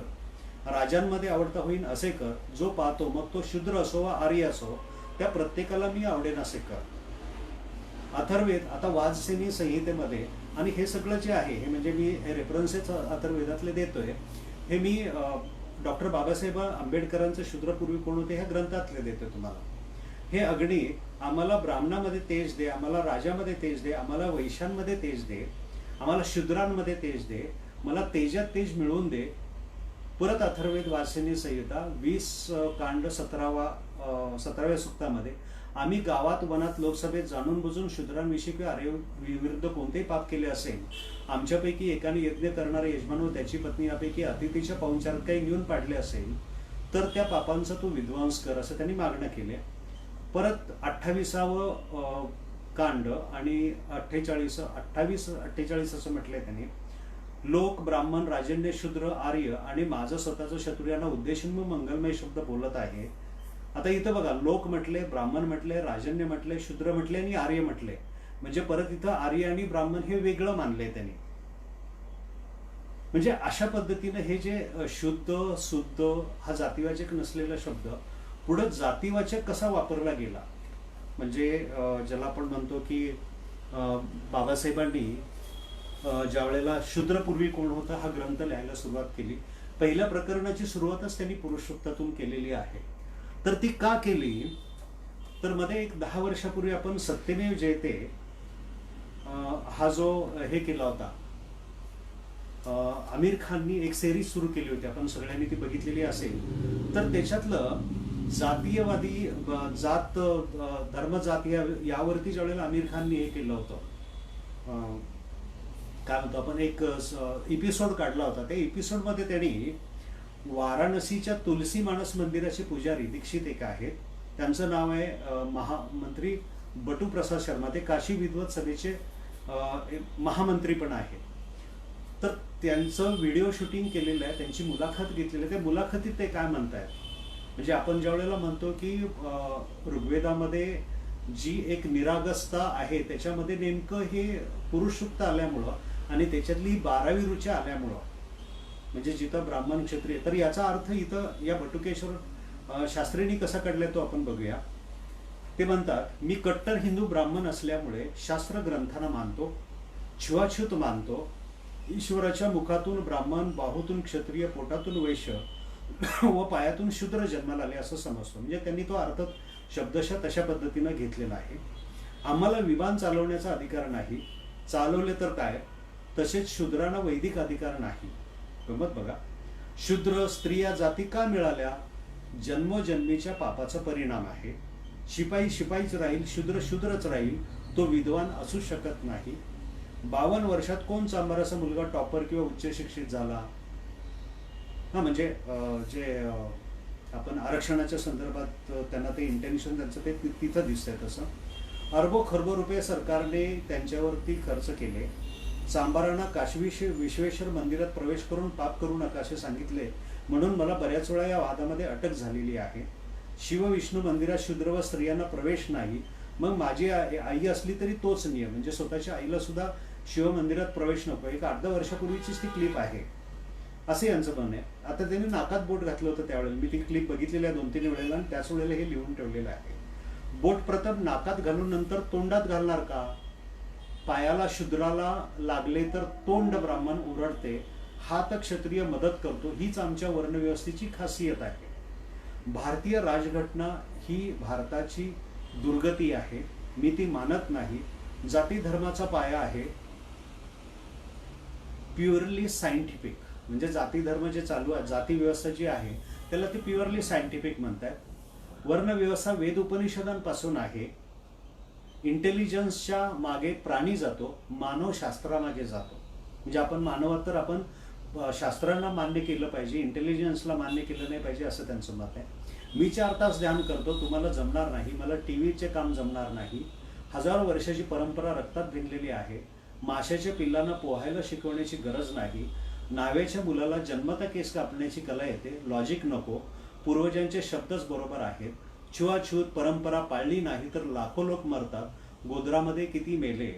राजांमध्ये आवडता होईन असे कर, जो पाहतो मग तो शूद्र असो वा आर्य असो त्या प्रत्येकाला मी आवडेन असे कर. अथर्ववेद आता वाजसेनी संहितेमध्ये आणि हे सगळं जे आहे हे म्हणजे मी हे रेफरन्सेस अथर्ववेदातले देतोय, हे मी डॉक्टर बाबासाहेब आंबेडकरांचं शूद्रपूर्वी कोण होते ह्या ग्रंथातले देतोय तुम्हाला. हे अग्नी आम्हाला ब्राह्मणामध्ये तेज दे, आम्हाला राजामध्ये तेज दे, आम्हाला वैश्यांमध्ये तेज दे, आम्हाला शूद्रांमध्ये तेज दे, मला तेजात तेज मिळवून दे. परत अथर्ववेद वाजसेनी संहिता 20 कांड 17व्या सूक्तामध्ये आम्ही गावात, वनात, लोकसभेत जाणून बुजून शूद्रांविषयी किंवा आर्य विरुद्ध कोणतेही पाप केले असेल, आमच्यापैकी एकाने यज्ञ करणारे यजमान व त्याची पत्नी यापैकी अतिथीच्या पाहुणचारात काही नेऊन पाडले असेल तर त्या पापांचा तू विध्वंस कर असं त्यांनी मागणं केले. परत 28वा कांड आणि 28 असं म्हटलंय त्यांनी, लोक, ब्राह्मण, राजन्य, शूद्र, आर्य आणि माझं स्वतःचं शत्रू यांना उद्देशून मी मंगलमय शब्द बोलत आहे. आता इथं बघा, लोक म्हटले, ब्राह्मण म्हटले, राजन्य म्हटले, शूद्र म्हटले आणि आर्य म्हटले. म्हणजे परत इथं आर्य आणि ब्राह्मण हे वेगळं मानलंय त्यांनी. म्हणजे अशा पद्धतीनं हे जे शुद्ध, शुद्ध हा जातीवाचक नसलेला शब्द पुढं जातीवाचक कसा वापरला गेला. म्हणजे ज्याला आपण म्हणतो की बाबासाहेबांनी ज्या वेळेला शूद्रपूर्वी कोण होता हा ग्रंथ लिहायला सुरुवात केली, पहिल्या प्रकरणाची सुरुवातच त्यांनी पुरुषसूक्तातून केलेली आहे. तर ती का केली, तर मध्ये एक 10 वर्षापूर्वी आपण सत्यमेव जयते हा जो हे केला होता, आमिर खाननी एक सिरीज सुरू केली होती, आपण सगळ्यांनी ती बघितलेली असेल. तर त्याच्यातलं जातीयवादी जात धर्म जात यावरती ज्या वेळेला आमिर खाननी हे केलं होतं, काय म्हणतो आपण, एक एपिसोड काढला होता. त्या एपिसोडमध्ये त्यांनी वाराणसीच्या तुलसी मानस मंदिराचे पुजारी दीक्षित एक आहेत, त्यांचं नाव आहे महामंत्री बटू प्रसाद शर्मा, ते काशी विद्वत सभेचे महामंत्री पण आहेत. तर त्यांचं व्हिडिओ शूटिंग केलेलं आहे, त्यांची मुलाखत घेतलेली आहे. त्या मुलाखतीत ते काय म्हणतायत, म्हणजे आपण ज्या वेळेला म्हणतो की ऋग्वेदामध्ये जी एक निरागसता आहे त्याच्यामध्ये नेमकं हे पुरुष सूक्त आल्यामुळं आणि त्याच्यातली 12वी रुची आल्यामुळं, म्हणजे जिथं ब्राह्मण क्षत्रिय, तर याचा अर्थ इथं या बटुकेश्वर शास्त्रींनी कसा काढलाय तो आपण बघूया. ते म्हणतात, मी कट्टर हिंदू ब्राह्मण असल्यामुळे शास्त्र ग्रंथांना मानतो, छुआछूत मानतो, ईश्वराच्या मुखातून ब्राह्मण, बाहूतून क्षत्रिय, पोटातून वैश्य व पायातून शूद्र जन्माला आले असं समजतो. म्हणजे त्यांनी तो अर्थ शब्दशः तशा पद्धतीनं घेतलेला आहे. आम्हाला विमान चालवण्याचा अधिकार नाही, चालवले तर काय, तसेच शूद्रांना वैदिक अधिकार नाही. गमत बघा, शूद्र स्त्रिया जाती का मिळाल्या, जन्मोजन्मीच्या पापाचा परिणाम आहे. शिपाई शिपाईच राहील, शूद्र शूद्रच राहील, तो विद्वान असू शकत नाही. 52 वर्षात कोण चांबाराचा मुलगा टॉपर किंवा उच्च शिक्षित झाला. हा म्हणजे जे आपण आरक्षणाच्या संदर्भात त्यांना ते इंटेन्शन त्यांचं ते तिथं दिसतंय. तसं अरबो खरबो रुपये सरकारने त्यांच्यावरती खर्च केले. चांबारांना काशी विश्वेश्वर मंदिरात प्रवेश करून पाप करू नका असे सांगितले, म्हणून मला बऱ्याच वेळा या वादामध्ये अटक झालेली आहे. शिव विष्णू मंदिरात शूद्र व स्त्रियांना प्रवेश नाही, मग माझी आई असली तरी तोच नियम, म्हणजे स्वतःच्या आईला सुद्धा शिव मंदिरात प्रवेश नको. एक अर्ध्या वर्षापूर्वीचीच ती क्लिप आहे असं यांचं म्हणणं आहे. आता त्यांनी नाकात बोट घातलं होतं त्यावेळेला, मी ती क्लिप बघितलेली आहे 2-3 वेळेला, आणि त्याच वेळेला हे लिहून ठेवलेलं आहे. बोट प्रथम नाकात घालून नंतर तोंडात घालणार का, पायाला शूद्राला लागले तर तोंड ब्राह्मण उरडते, हात क्षत्रिय मदत करतो, हीच आमच्या वर्णव्यवस्थेची खासियत आहे. भारतीय राजघटना ही भारताची दुर्गती आहे, मी ती मानत नाही. जाती धर्माचा पाया आहे, प्युअरली सायंटिफिक, म्हणजे जाती धर्म जे चालू आहे, जाती व्यवस्था जी आहे त्याला ती प्युअरली सायंटिफिक म्हणतात. वर्णव्यवस्था वेद उपनिषदांपासून आहे. इंटेलिजन्सच्या मागे प्राणी जातो, मानव शास्त्रामागे जातो. म्हणजे आपण मानवात तर आपण शास्त्रांना मान्य केलं पाहिजे, इंटेलिजन्सला मान्य केलं नाही पाहिजे असं त्यांचं मत आहे. मी 4 तास ध्यान करतो, तुम्हाला जमणार नाही, मला टीव्हीचे काम जमणार नाही. हजारो वर्षाची परंपरा रक्तात भिनलेली आहे. माशाच्या पिल्लांना पोहायला शिकवण्याची गरज नाही. नाव्याच्या मुलाला जन्मता केस कापण्याची कला येते, लॉजिक नको. पूर्वजांचे शब्दच बरोबर आहेत. छुआछूत परंपरा पाळली नाही तर लाखो लोक मरतात, गोध्रामध्ये किती मेले.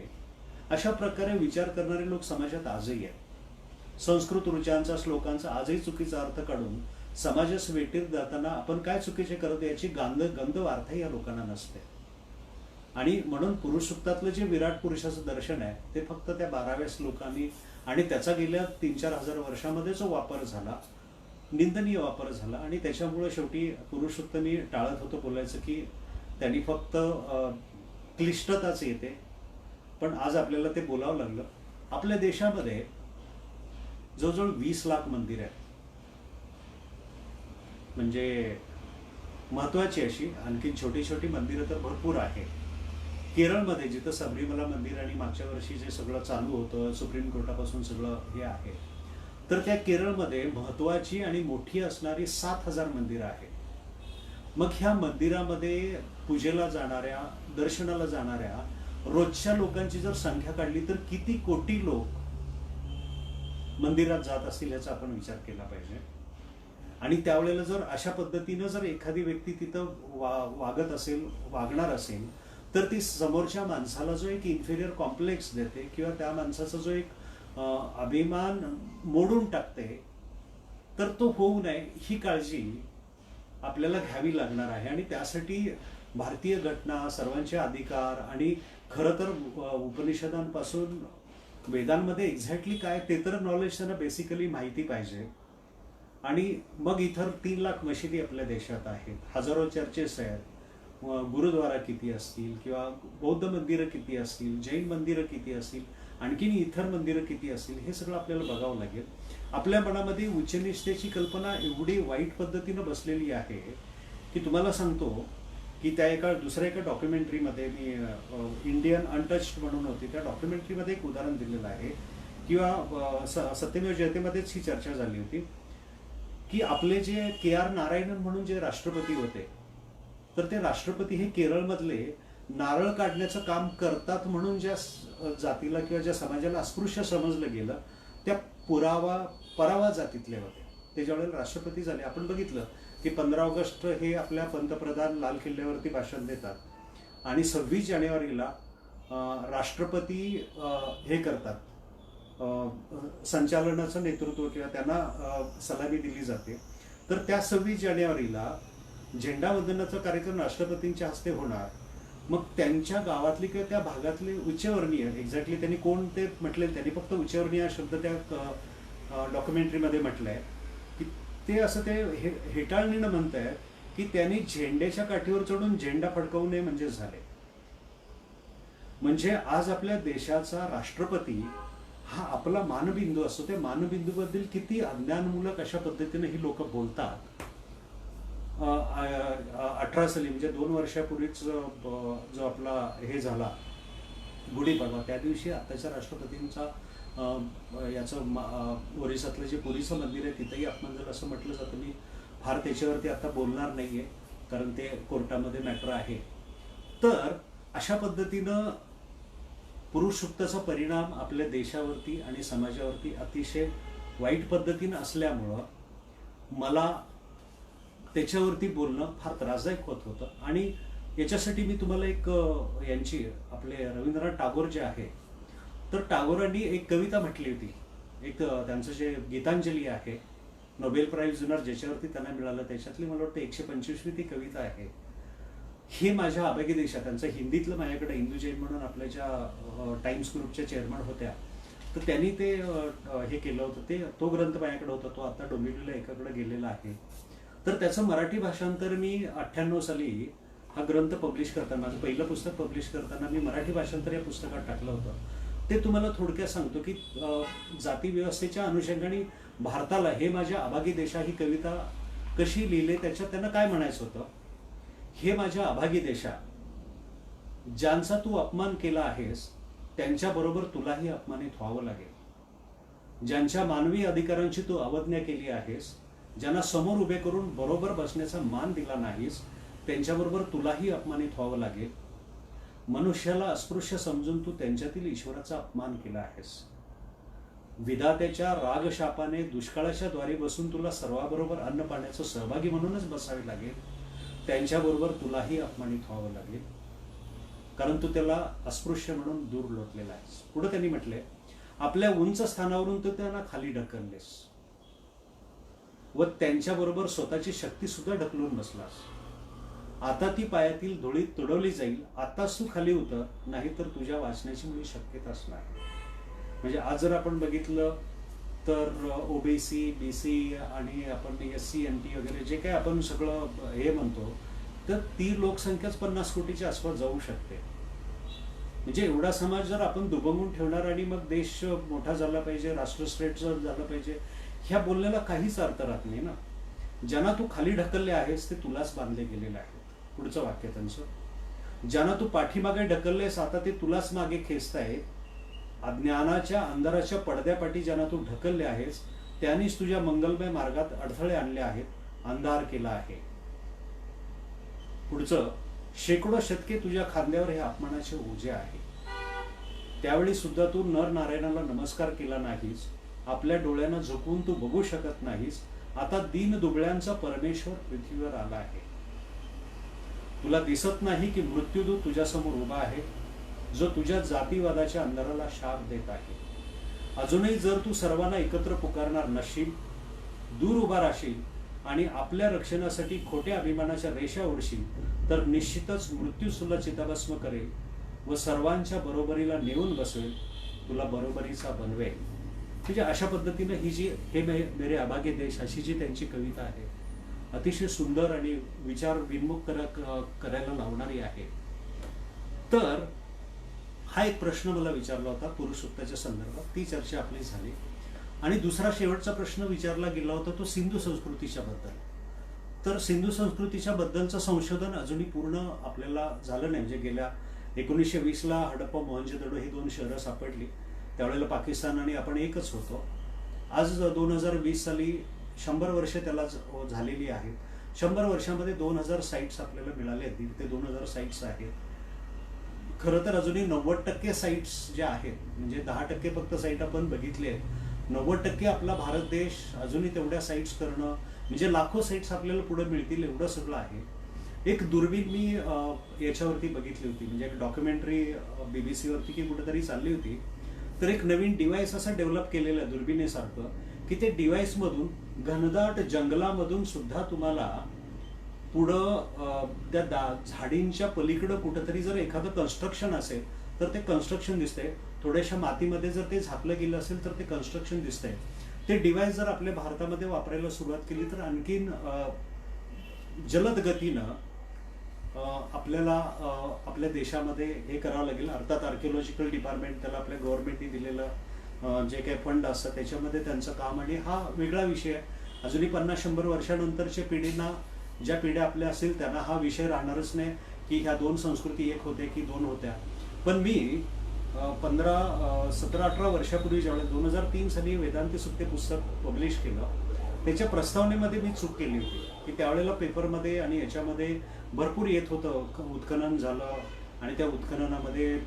अशा प्रकारे विचार करणारे लोक समाजात आजही आहेत. संस्कृत ऋचांचा, श्लोकांचा आजही चुकीचा अर्थ काढून समाजास वेटीत जाताना आपण काय चुकीचे करतो याची गंध वार्ता या लोकांना नसते. आणि म्हणून पुरुष सूक्तातलं जे विराट पुरुषाचं दर्शन आहे ते फक्त त्या 12व्या श्लोकांनी आणि त्याचा गेल्या 3-4 हजार वर्षामध्ये जो वापर झाला, निंदनीय वापर झाला, आणि त्याच्यामुळे शेवटी पुरुष सूक्त मी टाळत होतो बोलायचं की त्यांनी फक्त क्लिष्टताच येते. पण आज आपल्याला ते बोलावं लागलं. आपल्या देशामध्ये जवळजवळ 20 लाख मंदिर आहेत. म्हणजे महत्वाची अशी आणखी छोटी छोटी मंदिरं तर भरपूर आहेत. केरळमध्ये जिथं सबरीमला मंदिर आणि मागच्या वर्षी जे सगळं चालू होतं सुप्रीम कोर्टापासून सगळं हे आहे, तर त्या केरळमध्ये महत्वाची आणि मोठी असणारी 7,000 मंदिरं आहेत. मग ह्या मंदिरामध्ये पूजेला जाणाऱ्या, दर्शनाला जाणाऱ्या रोजच्या लोकांची जर संख्या काढली तर किती कोटी लोक मंदिरात जात असतील याचा आपण विचार केला पाहिजे. आणि त्यावेळेला जर अशा पद्धतीनं जर एखादी व्यक्ती तिथं वागत असेल, वागणार असेल, तर ती समोरच्या माणसाला जो एक इन्फेरियर कॉम्प्लेक्स देते किंवा त्या माणसाचा जो एक अभिमान मोडून टाकते, तर तो होऊ नये ही काळजी आपल्याला घ्यावी लागणार आहे. आणि त्यासाठी भारतीय घटना, सर्वांचे अधिकार आणि खरं तर उपनिषदांपासून वेदांमध्ये एक्झॅक्टली काय ते तर नॉलेज त्यांना बेसिकली माहिती पाहिजे. आणि मग इतर 3 लाख मशिदी आपल्या देशात आहेत, हजारो चर्चेस आहेत, गुरुद्वारा किती असतील किंवा बौद्ध मंदिरं किती असतील, जैन मंदिरं किती असतील, आणखीन इतर मंदिरं किती असतील, हे सगळं आपल्याला बघावं लागेल. आपल्या मनामध्ये उच्चनिष्ठेची कल्पना एवढी वाईट पद्धतीनं बसलेली आहे की तुम्हाला सांगतो की त्या दुसऱ्या एका डॉक्युमेंटरीमध्ये मी इंडियन अनटच्ड म्हणून होती, त्या डॉक्युमेंटरीमध्ये एक उदाहरण दिलेलं आहे किंवा सत्यमेव जयतेमध्येच ही चर्चा झाली होती की आपले जे KR नारायणन म्हणून जे राष्ट्रपती होते, तर ते राष्ट्रपती हे केरळमधले नारळ काढण्याचं काम करतात म्हणून ज्या जातीला किंवा ज्या समाजाला अस्पृश्य समजलं गेलं त्या परावा जातीतले होते. ते ज्यावेळेला राष्ट्रपती झाले, आपण बघितलं की 15 ऑगस्ट हे आपल्या पंतप्रधान लाल किल्ल्यावरती भाषण देतात आणि 26 जानेवारीला राष्ट्रपती हे करतात, संचालनाचं नेतृत्व किंवा त्यांना सलामी दिली जाते. तर त्या 26 जानेवारीला झेंडावंदनाचा कार्यक्रम राष्ट्रपतींच्या हस्ते होणार. मग त्यांच्या गावातले किंवा त्या भागातले उच्चवर्णीय, एक्झॅक्टली त्यांनी कोण ते म्हटले, त्यांनी फक्त उच्चवर्णीय हा शब्द त्या डॉक्युमेंटरीमध्ये म्हटलंय की ते असं ते हेटाळणीनं म्हणताय की त्यांनी झेंड्याच्या काठीवर चढून झेंडा फडकवू नये म्हणजे झाले. म्हणजे आज आपल्या देशाचा राष्ट्रपती हा आपला मानबिंदू असतो. त्या मानबिंदूबद्दल किती अज्ञानमूलक अशा पद्धतीने ही लोक बोलतात. 18 साली म्हणजे 2 वर्षापूर्वीच जो आपला हे झाला गुढीपाडवा, त्या दिवशी आताच्या राष्ट्रपतींचा याचं ओरिसातलं जे पुरीचं मंदिर आहे तिथंही अपमान झालं असं म्हटलं जातं. मी फार त्याच्यावरती आता बोलणार नाहीये कारण ते कोर्टामध्ये मॅटर आहे. तर अशा पद्धतीनं पुरुषसुक्ताचा परिणाम आपल्या देशावरती आणि समाजावरती अतिशय वाईट पद्धतीनं असल्यामुळं मला त्याच्यावरती बोलणं फार त्रासदायक होत होतं. आणि याच्यासाठी मी तुम्हाला एक यांची आपले रवींद्रनाथ टागोर जे आहे, तर टागोरांनी एक कविता म्हटली होती, एक त्यांचं जे गीतांजली आहे, नोबेल प्राइज विनर ज्याच्यावरती त्यांना मिळालं, त्याच्यातली मला वाटतं 125वी ती कविता आहे. हे माझ्या अभागी देशात, त्यांचं हिंदीतलं माझ्याकडे इंदू जैन म्हणून आपल्या ज्या टाइम्स ग्रुपच्या चेअरमन होत्या, तर त्यांनी ते हे केलं होतं. तो ग्रंथ माझ्याकडे होता, तो आता डोंबिवलीला एकाकडे गेलेला आहे. तर त्याचं मराठी भाषांतर मी 98 साली हा ग्रंथ पब्लिश करताना, माझं पहिलं पुस्तक पब्लिश करताना मी मराठी भाषांतर या पुस्तकात टाकलं होतं. ते तुम्हाला थोडक्यात सांगतो की जाती व्यवस्थेच्या अनुषंगाने भारताला हे माझ्या अभागी देशा ही कविता कशी लिहिली, त्याच्यात त्यांना काय म्हणायचं होतं. हे माझ्या अभागी देशा, ज्यांचा तू अपमान केला आहेस त्यांच्याबरोबर तुलाही अपमानित व्हावं लागेल. ज्यांच्या मानवी अधिकारांची तू अवज्ञा केली आहेस, ज्यांना समोर उभे करून बरोबर बसण्याचा मान दिला नाहीस, त्यांच्याबरोबर तुलाही अपमानित व्हावं लागेल. मनुष्याला अस्पृश्य समजून तू त्यांच्यातील ईश्वराचा अपमान केला आहेस. विधात्याच्या रागशापाने दुष्काळाच्या द्वारी बसून तुला सर्वाबरोबर अन्न पाण्याचं सहभागी म्हणूनच बसावे लागेल. त्यांच्याबरोबर तुलाही अपमानित व्हावं लागेल, कारण तू त्याला अस्पृश्य म्हणून दूर लोटलेला आहेस. पुढे त्यांनी म्हटले, आपल्या उंच स्थानावरून तू त्यांना खाली ढकललेस व त्यांच्याबरोबर स्वतःची शक्ती सुद्धा ढकलून बसलास. आता ती पायातील धुळीत तुडवली जाईल. आताच तू खाली उतर, नाहीतर तुझ्या वाचण्याची मुळी शक्यताच नाही. म्हणजे आज जर आपण बघितलं तर ओबीसी, BC आणि आपण SC, NT वगैरे जे काही आपण सगळं हे म्हणतो, तर ती लोकसंख्याच 50 कोटीच्या आसपास जाऊ शकते. म्हणजे एवढा समाज जर आपण दुभंगून ठेवणार आणि मग देश मोठा झाला पाहिजे, राष्ट्रश्रेष्ठ झाला पाहिजे, ह्या बोलण्याला काहीच अर्थ राहत नाही ना. ज्यांना तू खाली ढकलले आहेस ते तुलाच बांधले गेलेले आहेत. पुढचं वाक्य त्यांचं, ज्यांना तू पाठीमागे ढकललेस आता ते तुलाच मागे खेचतायत. अज्ञानाच्या अंधाराच्या पडद्यापाठी ज्यांना तू ढकलले आहेस त्यांनीच तुझ्या मंगलमय मार्गात अडथळे आणले आहेत, अंधार केला आहे. पुढचं, शेकडो शतके तुझ्या खांद्यावर हे अपमानाचे ओझे आहे. त्यावेळी सुद्धा तू नर नारायणाला नमस्कार केला नाहीस. आपल्या डोळ्यांना झोकवून तू बघू शकत नाहीस. आता दीन दुबळ्यांचा परमेश्वर पृथ्वीवर आला आहे. तुला दिसत नाही की मृत्यूदूत तुझ्यासमोर उभा आहे, जो तुझ्या जातीवादाच्या अंधाराला शाप देत आहे. अजूनही जर तू सर्वांना एकत्र पुकारणार नसशील, दूर उभा राहशील आणि आपल्या रक्षणासाठी खोट्या अभिमानाच्या रेषा ओढशील, तर निश्चितच मृत्यू तुला चिताभस्म करेल व सर्वांच्या बरोबरीला नेऊन बसवेल, तुला बरोबरीचा बनवेल. म्हणजे अशा पद्धतीनं ही जी हे मेरे अभागे देश अशी जी त्यांची कविता आहे, अतिशय सुंदर आणि विचार विन्मुख करायला लावणारी आहे. तर हा एक प्रश्न मला विचारला होता पुरुष सूक्ताच्या संदर्भात, ती चर्चा आपली झाली. आणि दुसरा शेवटचा प्रश्न विचारला गेला होता तो सिंधू संस्कृतीच्या बद्दल. तर सिंधू संस्कृतीच्या बद्दलचं संशोधन अजूनही पूर्ण आपल्याला झालं नाही. म्हणजे गेल्या 1920ला हडप्पा मोहनजोदडो ही 2 शहरं सापडली. त्यावेळेला पाकिस्तान आणि आपण एकच होतो. आज 2020 साली 100 वर्ष त्याला झालेली आहेत. 100 वर्षामध्ये 2000 साईट्स आपल्याला मिळाले आहेत. 1,500 ते 2000 साईट्स आहेत. खरं तर अजूनही 90% साईट्स ज्या आहेत, म्हणजे 10% फक्त साईट आपण बघितले आहेत. 90% आपला भारत देश अजूनही तेवढ्या साईट्स करणं, म्हणजे लाखो साईट्स आपल्याला पुढे मिळतील एवढं सगळं आहे. एक दुर्बीण मी याच्यावरती बघितली होती, म्हणजे एक डॉक्युमेंटरी BBC वरती की कुठेतरी चालली होती. तर एक नवीन डिव्हाइस असा डेव्हलप केलेलं आहे दुर्बिणीसारखं, की ते डिव्हाइस मधून घनदाट जंगलामधून सुद्धा तुम्हाला पुढं त्या झाडींच्या पलीकडं कुठंतरी जर एखादं कन्स्ट्रक्शन असेल तर ते कन्स्ट्रक्शन दिसतंय. थोड्याशा मातीमध्ये जर ते झाकलं गेलं असेल तर ते कन्स्ट्रक्शन दिसतंय. ते डिव्हाइस जर आपल्या भारतामध्ये वापरायला सुरुवात केली तर आणखीन जलद गतीनं आपल्याला आपल्या देशामध्ये हे करावं लागेल. अर्थात आर्किओलॉजिकल डिपार्टमेंट त्याला आपल्या गव्हर्नमेंटने दिलेलं जे काही फंड असतं त्याच्यामध्ये त्यांचं काम, आणि हा वेगळा विषय आहे. अजूनही 50-100 वर्षानंतरच्या पिढींना, ज्या पिढ्या आपल्या असतील त्यांना हा विषय राहणारच नाही की ह्या 2 संस्कृती एक होत्या की 2 होत्या. पण मी 17-18 वर्षापूर्वी ज्यावेळेस 2003 साली वेदांती सुक्ते पुस्तक पब्लिश केलं, त्याच्या प्रस्तावनेमध्ये मी चूक केली होती की त्यावेळेला पेपरमध्ये आणि याच्यामध्ये भरपूर येत होतं. उत्खनन झालं आणि त्या उत्खननामध्ये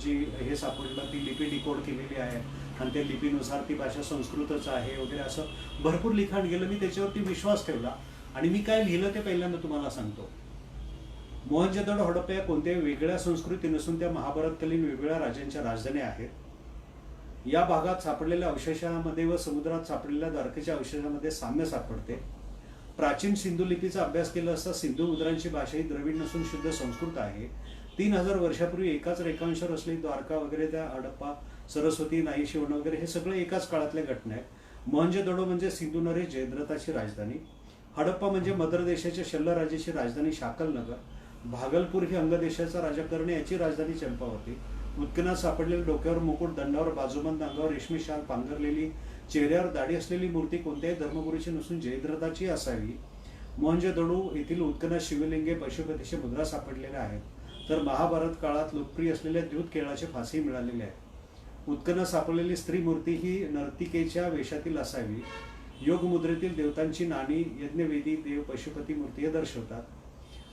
जी हे सापडलं ती लिपी डिकोड केलेली आहे आणि त्या लिपीनुसार ती भाषा संस्कृतच आहे वगैरे असं भरपूर लिखाण गेलं. मी त्याच्यावरती विश्वास ठेवला आणि मी काय लिहिलं ते पहिल्यांदा तुम्हाला सांगतो. मोहनजोदडो हडप्पा या कोणत्याही वेगळ्या संस्कृती नसून त्या महाभारतकालीन वेगवेगळ्या राज्यांच्या राजधान्या आहेत. या भागात सापडलेल्या अवशेषामध्ये व समुद्रात सापडलेल्या द्वारकेच्या अवशेषामध्ये साम्य सापडते. प्राचीन सिंधू लिपीचा अभ्यास केला असता सिंधू मुद्रांची भाषा ही द्रविड नसून शुद्ध संस्कृत आहे. 3000 वर्षापूर्वी एकाच रेखांशावर असलेली द्वारका वगैरे, त्या हडप्पा, सरस्वती, नाईशिवण वगैरे हे सगळं एकाच काळातल्या घटना आहेत. मोहनजोदडो म्हणजे सिंधू नरेश जयद्रथाची राजधानी. हडप्पा म्हणजे मद्र देशाच्या शल्ल राजाची राजधानी शाकलनगर. भागलपूर ही अंग देशाचा राजा कर्ण याची राजधानी चंपावती. उत्खनात सापडलेल्या डोक्यावर मुकुट, दंडावर बाजूबंद, अंगावर रेशमी शाल पांघरलेली, चेहऱ्यावर दाढी असलेली मूर्ती कोणत्याही धर्मगुरूची नसून जयद्रथाची असावी. मोहनजोदडो येथील उत्खनात शिवलिंगे, पशुपतीच्या मुद्रा सापडलेल्या आहेत. तर महाभारत काळात लोकप्रिय असलेल्या द्यूत केळाचे फासे मिळालेले आहेत. उत्खनात सापडलेली स्त्री मूर्ती ही नर्तिकेच्या वेशातील असावी. योग मुद्रेतील देवतांची नाणी, यज्ञवेदी, देव, पशुपती मूर्ती हे दर्शवतात.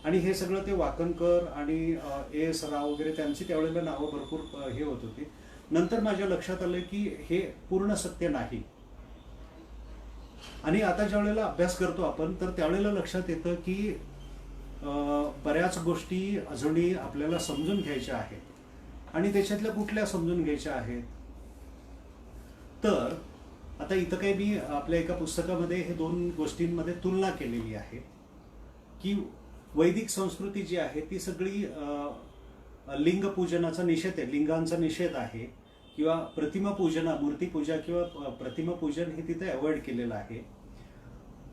आणि हे सगळं ते वाकणकर आणि A.S. राव वगैरे त्यांची त्यावेळेला नावं भरपूर हे होत होती. नंतर माझ्या लक्षात आलं की हे पूर्ण सत्य नाही. आणि आता ज्या वेळेला अभ्यास करतो आपण तर त्यावेळेला लक्षात येतं की बऱ्याच गोष्टी अजूनही आपल्याला समजून घ्यायच्या आहेत. आणि त्याच्यातल्या कुठल्या समजून घ्यायच्या आहेत, तर आता इथं काही मी आपल्या एका पुस्तकामध्ये हे 2 गोष्टींमध्ये तुलना केलेली आहे की वैदिक संस्कृती जी आहे ती सगळी लिंग पूजनाचा निषेध आहे, लिंगांचा निषेध आहे, किंवा प्रतिमा पूजना, मूर्तीपूजा किंवा प्रतिमा पूजन हे तिथे अवॉइड केलेलं आहे.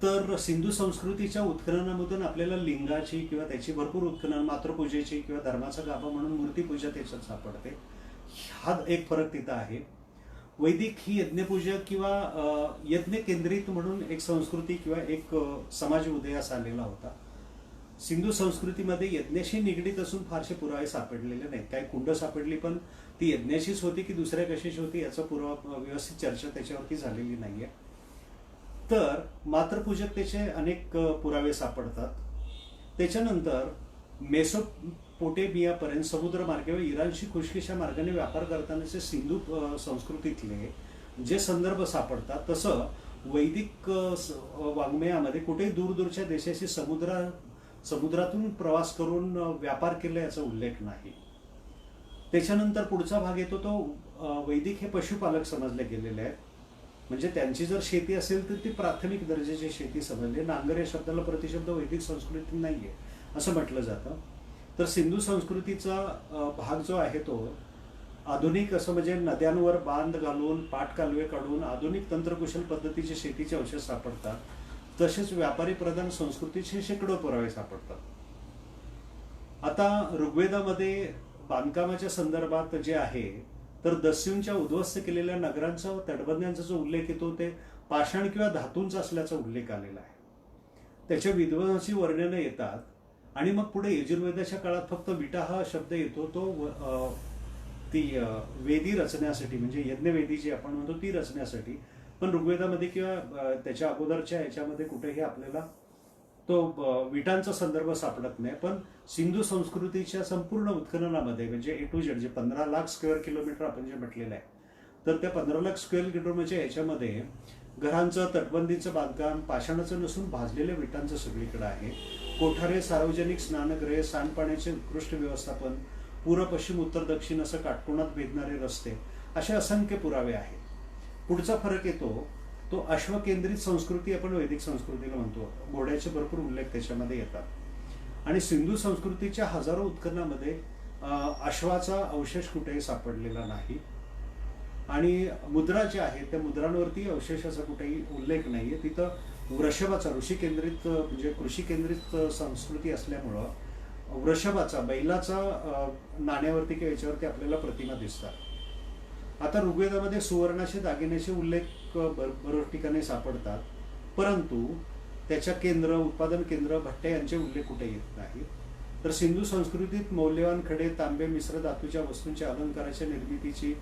तर सिंधू संस्कृतीच्या उत्खननामधून आपल्याला लिंगाची किंवा त्याची भरपूर उत्खनन, मातृपूजेची किंवा धर्माचा गाभा म्हणून मूर्तीपूजा त्याच्यात सापडते. हा एक फरक तिथं आहे. वैदिक ही यज्ञपूजा किंवा यज्ञ केंद्रित म्हणून एक संस्कृती किंवा एक समाज उदयास आलेला होता. सिंधू संस्कृतीमध्ये यज्ञाशी निगडीत असून फारसे पुरावे सापडलेले नाहीत. काही कुंड सापडली पण ती यज्ञाशीच होती की दुसऱ्या कशाची होती याचा पुरावा व्यवस्थित चर्चा त्याच्यावरती झालेली नाहीये. तर मातृपूजकतेचे अनेक पुरावे सापडतात. त्याच्यानंतर मेसोपोटेमियापर्यंत समुद्र मार्गावर इराणशी खुशकीच्या मार्गाने व्यापार करतानाचे सिंधू संस्कृतीतले जे संदर्भ सापडतात, तसं वैदिक वाङ्मयामध्ये कुठेही दूरदूरच्या देशाशी समुद्रातून प्रवास करून व्यापार केला याचा उल्लेख नाही. त्याच्यानंतर पुढचा भाग येतो तो वैदिक हे पशुपालक समजले गेलेले आहेत. म्हणजे त्यांची जर शेती असेल तर ती प्राथमिक दर्जाची शेती समजली. नांगर या शब्दाला प्रतिशब्द वैदिक संस्कृतीत नाहीये असं म्हटलं जातं. तर सिंधू संस्कृतीचा भाग जो आहे तो आधुनिक असं म्हणजे नद्यांवर बांध घालून पाट कालवे काढून आधुनिक तंत्रकुशल पद्धतीचे शेतीचे अवशेष सापडतात. तसेच व्यापारी प्रधान संस्कृतीचे शेकडो पुरावे सापडतात. आता ऋग्वेदामध्ये बांधकामाच्या संदर्भात जे आहे तर दस्यूंच्या उद्ध्वस्त केलेल्या नगरांचा व तटबंद्यांचा जो उल्लेख येतो ते पाषाण किंवा धातूंचा असल्याचा उल्लेख आलेला आहे. त्याच्या विध्वंसी वर्णनं येतात आणि मग पुढे यजुर्वेदाच्या काळात फक्त विटा हा शब्द येतो तो ती वेदी रचण्यासाठी म्हणजे यज्ञवेदी जी आपण म्हणतो ती रचण्यासाठी. पण ऋग्वेदामध्ये किंवा त्याच्या अगोदरच्या ह्याच्यामध्ये कुठेही आपल्याला तो विटांचा संदर्भ सापडत नाही. पण सिंधू संस्कृतीच्या संपूर्ण उत्खननामध्ये म्हणजे ए टू झेड जे 15 लाख स्क्वेअर किलोमीटर आपण जे म्हटलेलं आहे तर त्या 15 लाख स्क्वेअर किलोमीटरच्या ह्याच्यामध्ये घरांचं तटबंदीचं बांधकाम पाषाणाचं नसून भाजलेल्या विटांचं सगळीकडे आहे. कोठारे, सार्वजनिक स्नानगृहे, सांडपाण्याचे उत्कृष्ट व्यवस्थापन, पूर्व पश्चिम उत्तर दक्षिण असं काटकोनात भेदणारे रस्ते असे असंख्य पुरावे आहेत. पुढचा फरक येतो तो अश्वकेंद्रित संस्कृती आपण वैदिक संस्कृतीला म्हणतो. घोड्याचे भरपूर उल्लेख त्याच्यामध्ये येतात. आणि सिंधू संस्कृतीच्या हजारो उत्खननामध्ये अश्वाचा अवशेष कुठेही सापडलेला नाही. आणि मुद्रा ज्या आहेत त्या मुद्रांवरती अवशेषाचा कुठेही उल्लेख नाहीये. तिथं वृषभाचा ऋषी केंद्रित म्हणजे कृषी केंद्रित संस्कृती असल्यामुळं वृषभाचा बैलाचा नाण्यावरती किंवा याच्यावरती आपल्याला प्रतिमा दिसतात. आता ऋग्वेदामध्ये सुवर्णाचे दागिन्याचे उल्लेख बऱ्याच ठिकाणी सापडतात, परंतु त्याच्या केंद्र उत्पादन केंद्र भट्ट्या यांचे उल्लेख कुठे येत नाही. तर सिंधू संस्कृतीत मौल्यवान खडे, तांबे, मिश्र धातूच्या वस्तूंच्या अलंकाराच्या निर्मितीची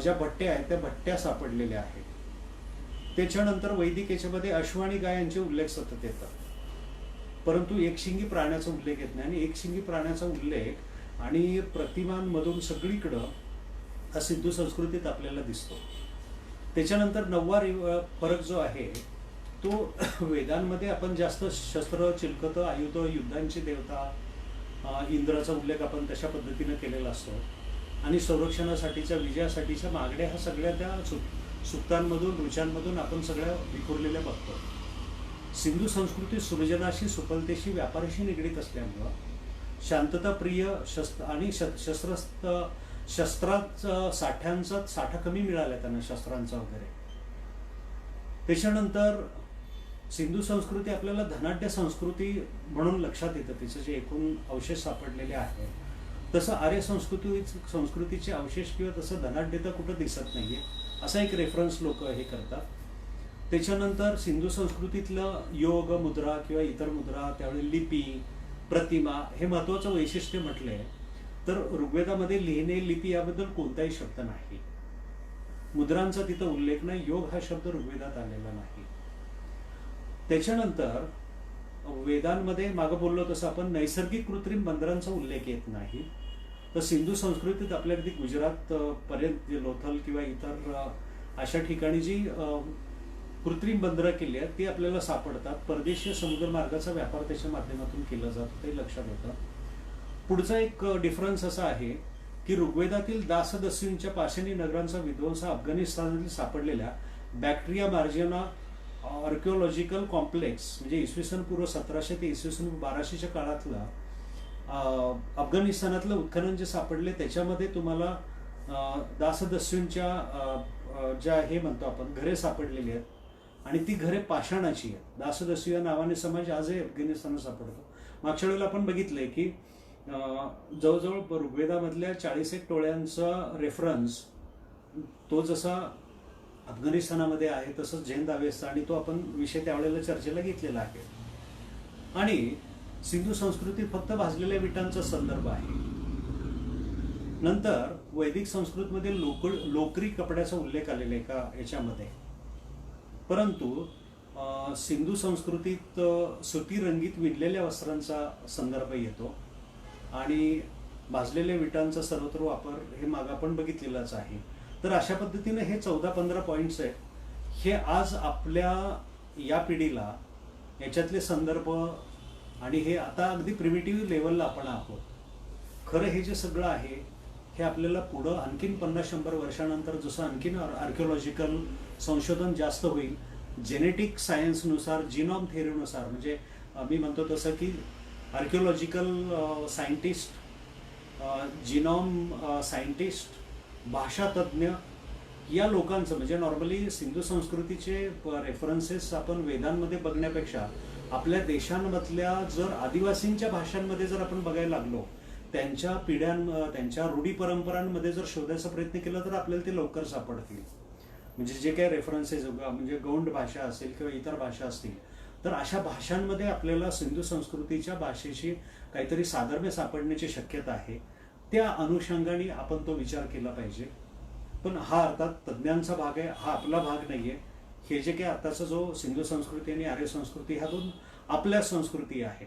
ज्या भट्ट्या आहेत त्या भट्ट्या सापडलेल्या आहेत. त्याच्यानंतर वैदिक याच्यामध्ये अश्व आणि गाय यांचे उल्लेख सतत येतात, परंतु एकशिंगी प्राण्याचा उल्लेख येत नाही. आणि एकशिंगी प्राण्याचा उल्लेख आणि प्रतिमांमधून सगळीकडं हा सिंधू संस्कृतीत आपल्याला दिसतो. त्याच्यानंतर 9वा फरक जो आहे तो वेदांमध्ये आपण जास्त शस्त्र, चिलखत, आयुध, युद्धांची देवता इंद्राचा उल्लेख आपण तशा पद्धतीने केलेला असतो. आणि संरक्षणासाठीच्या विजयासाठीच्या मागण्या ह्या सगळ्या त्या सुक्तांमधून ऋचांमधून आपण सगळ्या विखुरलेल्या बघतो. सिंधू संस्कृती सृजनाशी, सुफलतेशी, व्यापाराशी निगडीत असल्यामुळं शांतताप्रिय आणि शस्त्रांचा साठा कमी मिळाला त्यांना, शस्त्रांचा वगैरे. त्याच्यानंतर सिंधू संस्कृती आपल्याला धनाढ्य संस्कृती म्हणून लक्षात येतं. तिचं जे एकूण अवशेष सापडलेले आहेत तसं आर्य संस्कृतीचे अवशेष किंवा तसं धनाढ्यता कुठं दिसत नाहीये असा एक रेफरन्स लोक हे करतात. त्याच्यानंतर सिंधू संस्कृतीतलं योग मुद्रा किंवा इतर मुद्रा, त्यावेळी लिपी, प्रतिमा हे महत्वाचं वैशिष्ट्य म्हटलंय. तर ऋग्वेदामध्ये लिहिणे, लिपी याबद्दल कोणताही शब्द नाही. मुद्रांचा तिथं उल्लेख नाही. योग हा शब्द ऋग्वेदात आलेला नाही. त्याच्यानंतर वेदांमध्ये मागं बोललो तसं आपण नैसर्गिक कृत्रिम बंदरांचा उल्लेख येत नाही. तर सिंधू संस्कृतीत आपल्या अगदी गुजरात पर्यंत जे लोथल किंवा इतर अशा ठिकाणी जी कृत्रिम बंदरं केली आहेत ती आपल्याला सापडतात. परदेशीय समुद्र मार्गाचा व्यापार त्याच्या माध्यमातून केला जातो, ते लक्षात येतं. पुढचा एक डिफरन्स असा आहे की ऋग्वेदातील दासदस्यूंच्या पाषाणी नगरांचा विध्वंस अफगाणिस्तानातील सापडलेल्या बॅक्ट्रिया मार्जिना आर्किओलॉजिकल कॉम्प्लेक्स म्हणजे इसवी सन पूर्व 1700 ते इसवी सन 1200च्या काळातला अफगाणिस्तानातलं उत्खनन जे सापडले त्याच्यामध्ये तुम्हाला दासदस्यूंच्या ज्या हे म्हणतो आपण घरे सापडलेली आहेत आणि ती घरे पाषाणाची आहेत. दासदस्यू या नावाने समाज आजही अफगाणिस्तानात सापडतो. मागच्या वेळेला आपण बघितलंय की जवळजवळ ऋग्वेदामधल्या 41 टोळ्यांचा रेफरन्स तो जसा अफगाणिस्तानामध्ये आहे तसंच झेन दावेस्ता आणि तो आपण विषय त्यावेळेला चर्चेला घेतलेला आहे. आणि सिंधू संस्कृतीत फक्त भाजलेल्या विटांचा संदर्भ आहे. नंतर वैदिक संस्कृतीमध्ये लोकरी कपड्याचा उल्लेख आलेला आहे का याच्यामध्ये, परंतु सिंधू संस्कृतीत सुती रंगीत विणलेल्या वस्त्रांचा संदर्भ येतो. आणि भाजलेल्या विटांचा सर्वत्र वापर हे माग आपण बघितलेलंच आहे. तर अशा पद्धतीने हे 14-15 पॉईंट्स आहेत. हे आज आपल्या या पिढीला याच्यातले संदर्भ आणि हे आता अगदी प्रिमिटिव्ह लेवलला आपण आहोत. खरं हे जे सगळं आहे हे आपल्याला पुढं आणखीन 50-100 वर्षानंतर जसं आणखीन आर्किओलॉजिकल संशोधन जास्त होईल, जेनेटिक सायन्सनुसार, जिनॉम थेअरीनुसार, म्हणजे मी म्हणतो तसं की आर्किओलॉजिकल सायंटिस्ट, जिनॉम सायंटिस्ट, भाषातज्ञ या लोकांचं, म्हणजे नॉर्मली सिंधू संस्कृतीचे रेफरन्सेस आपण वेदांमध्ये बघण्यापेक्षा आपल्या देशांमधल्या जर आदिवासींच्या भाषांमध्ये जर आपण बघायला लागलो, त्यांच्या त्यांच्या रूढी परंपरांमध्ये जर शोधायचा प्रयत्न केला तर आपल्याला ते लवकर सापडतील. म्हणजे जे काही रेफरन्सेस, म्हणजे गौंड भाषा असेल किंवा इतर भाषा असतील, तर अशा भाषांमध्ये आपल्याला सिंधू संस्कृतीच्या भाषेशी काहीतरी साधर्म्य सापडण्याची शक्यता आहे. त्या अनुषंगाने आपण तो विचार केला पाहिजे. पण हा अर्थात तज्ज्ञांचा भाग आहे, हा आपला भाग नाहीये. हे जे काही आताचा जो सिंधू संस्कृती आणि आर्य संस्कृती ह्या दोन आपल्या संस्कृती आहेत.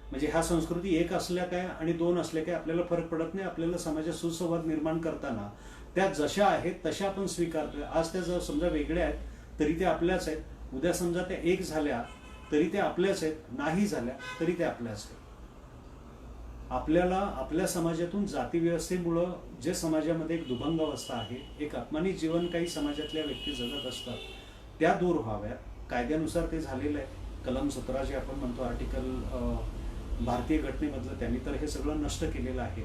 म्हणजे ह्या संस्कृती एक असल्या काय आणि दोन असल्या काय आपल्याला फरक पडत नाही. आपल्याला समाजात सुसंवाद निर्माण करताना त्या जशा आहेत तशा आपण स्वीकारतोय. आज त्या जर समजा वेगळ्या आहेत तरी त्या आपल्याच आहेत, उद्या समजा त्या एक झाल्या तरी त्या आपल्याच आहेत, नाही झाल्या तरी त्या आपल्याच आहेत. आपल्याला आपल्या समाजातून जातीव्यवस्थेमुळं जे समाजामध्ये एक दुभंग अवस्था आहे, एक अपमानित जीवन काही समाजातल्या व्यक्ती जगत असतात, त्या दूर व्हाव्यात. कायद्यानुसार ते झालेलं आहे. कलम 17 जे आपण म्हणतो आर्टिकल भारतीय घटनेमधलं, त्यांनी तर हे सगळं नष्ट केलेलं आहे.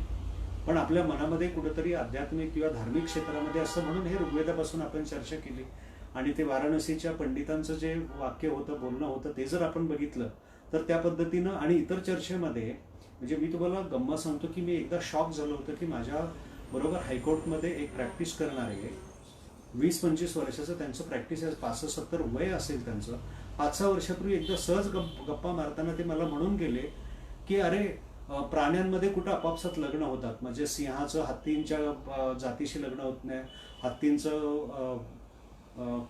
पण आपल्या मनामध्ये कुठेतरी आध्यात्मिक किंवा धार्मिक क्षेत्रामध्ये असं म्हणून हे ऋग्वेदापासून आपण चर्चा केली. आणि ते वाराणसीच्या पंडितांचं जे वाक्य होतं, बोलणं होतं, ते जर आपण बघितलं तर त्या पद्धतीनं आणि इतर चर्चेमध्ये, म्हणजे मी तुम्हाला गंमत सांगतो की मी एकदा शॉक झालो होतं की माझ्या बरोबर हायकोर्टमध्ये एक प्रॅक्टिस करणारे 20-25 वर्षाचं त्यांचं प्रॅक्टिस आहे, 65-70 वय असेल त्यांचं. 5-6 वर्षापूर्वी एकदा सहज गप्पा मारताना ते मला म्हणून गेले की अरे, प्राण्यांमध्ये कुठं आपापसात लग्न होतात, म्हणजे सिंहाचं हत्तींच्या जातीशी लग्न होत नाही, हत्तींचं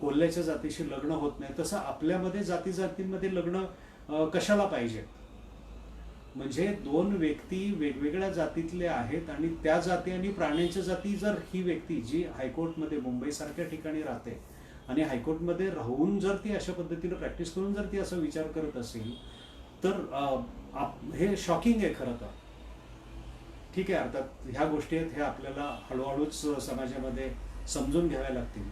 कोल्ह्याच्या जातीशी लग्न होत नाही, तसं आपल्यामध्ये जातींमध्ये लग्न कशाला पाहिजे. म्हणजे दोन व्यक्ती वेगवेगळ्या जातीतल्या आहेत आणि त्या जाती आणि प्राण्यांच्या जाती, जर ही व्यक्ती जी हायकोर्टमध्ये मुंबईसारख्या ठिकाणी राहते आणि हायकोर्टमध्ये राहून जर ती अशा पद्धतीनं प्रॅक्टिस करून जर ती असा विचार करत असेल तर हे शॉकिंग आहे खरं तर. ठीक आहे, अर्थात ह्या गोष्टी आहेत, हे आपल्याला हळूहळूच समाजामध्ये समजून घ्याव्या लागतील.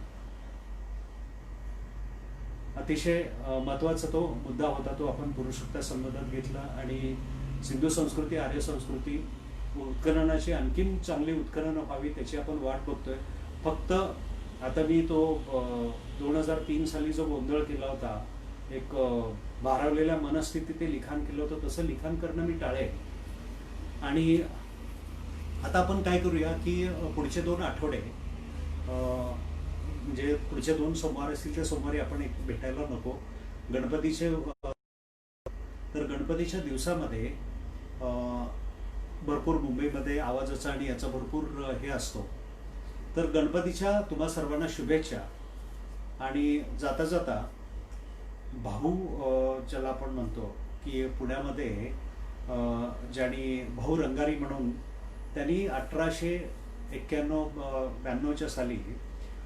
अतिशय महत्वाचा तो मुद्दा होता, तो आपण पुरुषोत्तर संवादात घेतला. आणि सिंधू संस्कृती, आर्य संस्कृती उत्खननाची आणखीन चांगली उत्खनन व्हावी त्याची आपण वाट बघतोय. फक्त आता मी तो 2003 साली जो गोंधळ केला होता, एक भारावलेल्या मनस्थितीत ते लिखाण केलं होतं, तसं लिखाण करणं मी टाळेल. आणि आता आपण काय करूया की पुढचे 2 आठवडे, म्हणजे पुढचे 2 सोमवार असतील त्या सोमवारी आपण एक भेटायला नको. गणपतीचे, तर गणपतीच्या दिवसामध्ये भरपूर मुंबईमध्ये आवाजाचा आणि याचा भरपूर हे असतो. तर गणपतीच्या तुम्हा सर्वांना शुभेच्छा. आणि जाता जाता भाऊ, ज्याला आपण म्हणतो की पुण्यामध्ये ज्यांनी भाऊ रंगारी म्हणून, त्यांनी 1891-92च्या साली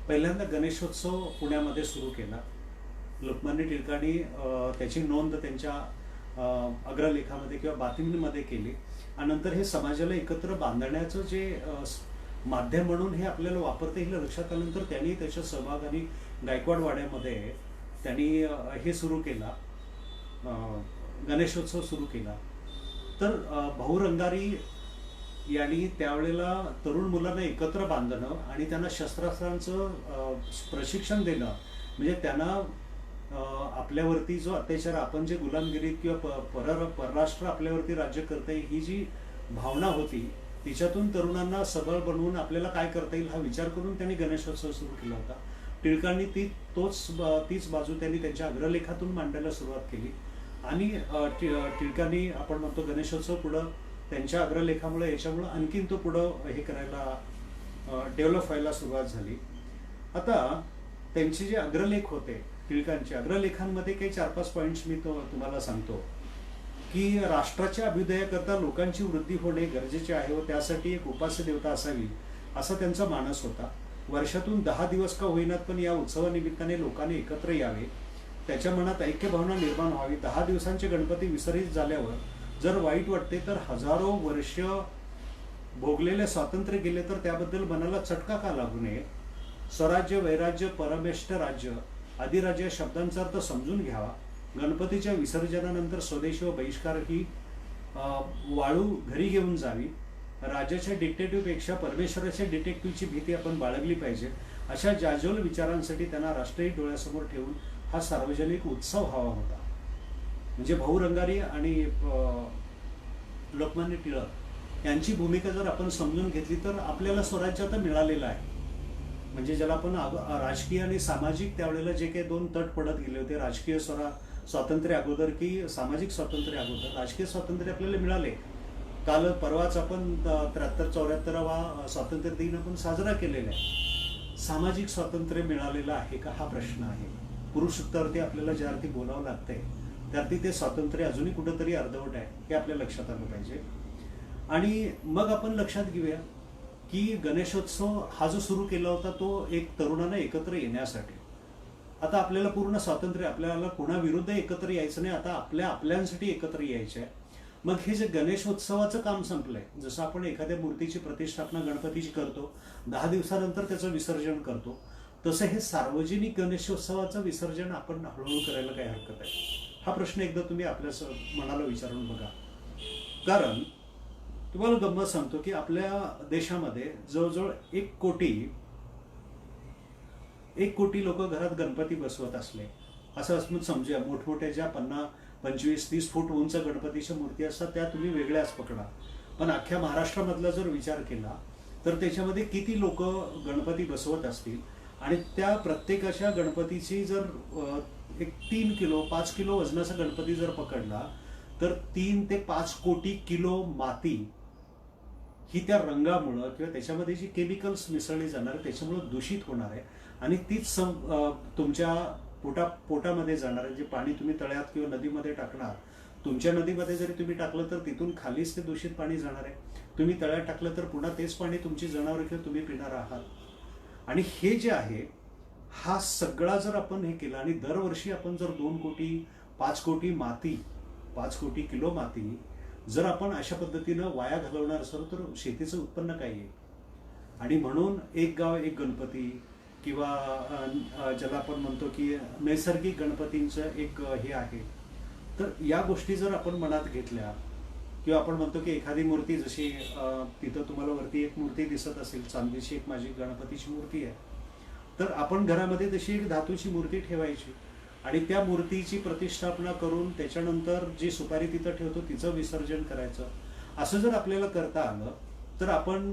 पहिल्यांदा गणेशोत्सव पुण्यामध्ये सुरू केला. लोकमान्य टिळकांनी त्याची नोंद त्यांच्या अग्रलेखामध्ये किंवा बातमीमध्ये केली. आणि नंतर हे समाजाला एकत्र बांधण्याचं जे माध्यम म्हणून हे आपल्याला वापरता येईल लक्षात आल्यानंतर त्यांनी त्याच्या सहभाग आणि गायकवाड वाड्यामध्ये त्यांनी हे सुरू केला, गणेशोत्सव सुरू केला. तर भाऊ रंगारी यांनी त्यावेळेला तरुण मुलांना एकत्र बांधणं आणि त्यांना शस्त्रास्त्रांचं प्रशिक्षण देणं, म्हणजे त्यांना आपल्यावरती जो अत्याचार, आपण जे गुलामगिरी किंवा परराष्ट्र आपल्यावरती राज्य करता येईल ही जी भावना होती, तिच्यातून तरुणांना सबळ बनवून आपल्याला काय करता येईल हा विचार करून त्यांनी गणेशोत्सव सुरू केला होता. टिळकांनी तीच बाजू त्यांनी त्यांच्या अग्रलेखातून मांडायला सुरुवात केली. आणि टिळकांनी आपण म्हणतो गणेशोत्सव पुढं त्यांच्या अग्रलेखामुळे, याच्यामुळं आणखीन तो पुढं हे करायला डेव्हलप व्हायला सुरुवात झाली. आता त्यांचे जे अग्रलेख होते, टिळकांच्या अग्रलेखांमध्ये काही 4-5 पॉईंट्स मी तुम्हाला सांगतो. की राष्ट्राच्या अभ्युदयाकरता लोकांची वृद्धी होणे गरजेचे आहे व त्यासाठी एक उपास्य देवता असावी असा त्यांचा मानस होता. वर्षातून 10 दिवस का होईनात पण या उत्सवानिमित्ताने लोकांनी एकत्र यावे, त्याच्या मनात ऐक्यभावना निर्माण व्हावी. 10 दिवसांचे गणपती विसर्जित झाल्यावर जर वाईट वाटते तर हजारो वर्ष भोगलेले स्वातंत्र्य गेले तर त्याबद्दल मनाला चटका का लागू नये. स्वराज्य, वैराज्य, परमेष्ठ राज्य आदी राज्य या शब्दांचा अर्थ समजून घ्यावा. गणपतीच्या विसर्जनानंतर स्वदेशी व बहिष्कार ही वाळू घरी घेऊन जावी. राजाच्या डिटेक्टिव्हपेक्षा परमेश्वराच्या डिटेक्टिव्हची भीती आपण बाळगली पाहिजे. अशा जाज्वल विचारांसाठी त्यांना राष्ट्रहित डोळ्यासमोर ठेवून हा सार्वजनिक उत्सव हवा होता. म्हणजे भाऊ रंगारी आणि लोकमान्य टिळक यांची भूमिका जर आपण समजून घेतली तर आपल्याला स्वराज्य आता मिळालेलं आहे. म्हणजे ज्याला आपण राजकीय आणि सामाजिक त्यावेळेला जे काही दोन तट पडत गेले होते, राजकीय स्वातंत्र्य अगोदर की सामाजिक स्वातंत्र्य अगोदर. राजकीय स्वातंत्र्य आपल्याला मिळाले. काल परवाच आपण 73-74वा स्वातंत्र्य दिन आपण साजरा केलेला आहे. सामाजिक स्वातंत्र्य मिळालेलं आहे का हा प्रश्न आहे. पुरुष अर्थी आपल्याला ज्या अर्थी बोलावं लागतंय त्या अर्थी ते स्वातंत्र्य अजूनही कुठंतरी अर्धवट आहे हे आपल्या लक्षात आलं पाहिजे. आणि मग आपण लक्षात घेऊया की गणेशोत्सव हा जो सुरू केला होता तो एक तरुणांना एकत्र येण्यासाठी. आता आपल्याला पूर्ण स्वातंत्र्य, आपल्याला कोणाविरुद्ध एकत्र यायचं नाही, आता आपल्यांसाठी एकत्र यायचं आहे. मग हे जे गणेशोत्सवाचं काम संपलंय, जसं आपण एखाद्या मूर्तीची प्रतिष्ठापना गणपतीची करतो, 10 दिवसानंतर त्याचं विसर्जन करतो, तसं हे सार्वजनिक गणेशोत्सवाचं विसर्जन आपण हळूहळू करायला काही हरकत आहे. हा प्रश्न एकदा तुम्ही आपल्या मनाला विचारून बघा. कारण तुम्हाला गंमत सांगतो की आपल्या देशामध्ये जवळजवळ 1 कोटी लोक घरात गणपती बसवत असले असं समजूया. मोठमोठ्या ज्या 50, 25, 30 फूट उंच गणपतीच्या मूर्ती असतात त्या तुम्ही वेगळ्याच पकडा. पण अख्ख्या महाराष्ट्रामधला जर विचार केला तर त्याच्यामध्ये किती लोक गणपती बसवत असतील आणि त्या प्रत्येकाच्या गणपतीची जर एक 3 किलो 5 किलो वजनाचा गणपती जर पकडला तर 3 ते 5 कोटी किलो माती ही त्या रंगामुळं किंवा त्याच्यामध्ये जी केमिकल्स मिसळली जाणार आहे त्याच्यामुळं दूषित होणार आहे. आणि तीच तुमच्या पोटामध्ये जाणार आहे. जे पाणी तुम्ही तळ्यात किंवा नदीमध्ये टाकणार, तुमच्या नदीमध्ये जरी तुम्ही टाकलं तर तिथून खालीच ते दूषित पाणी जाणार आहे. तुम्ही तळ्यात टाकलं तर पुन्हा तेच पाणी तुमची जनावरं किंवा तुम्ही पिणार आहात. आणि हे जे आहे हा सगळा जर आपण हे केला आणि दरवर्षी आपण जर 2 कोटी 5 कोटी माती 5 कोटी किलो माती जर आपण अशा पद्धतीनं वाया घालवणार असेल तर शेतीचं उत्पन्न काय आहे. आणि म्हणून एक गाव एक गणपती किंवा ज्याला आपण म्हणतो की नैसर्गिक गणपतींचं एक हे आहे. तर या गोष्टी जर आपण मनात घेतल्या किंवा आपण म्हणतो की एखादी मूर्ती जशी तिथं तुम्हाला वरती एक मूर्ती दिसत असेल, चांदीची एक माझी गणपतीची मूर्ती आहे, तर आपण घरामध्ये तशी एक धातूची मूर्ती ठेवायची आणि त्या मूर्तीची प्रतिष्ठापना करून त्याच्यानंतर जी सुपारी तिथं ठेवतो तिचं विसर्जन करायचं. असं जर आपल्याला करता आलं तर आपण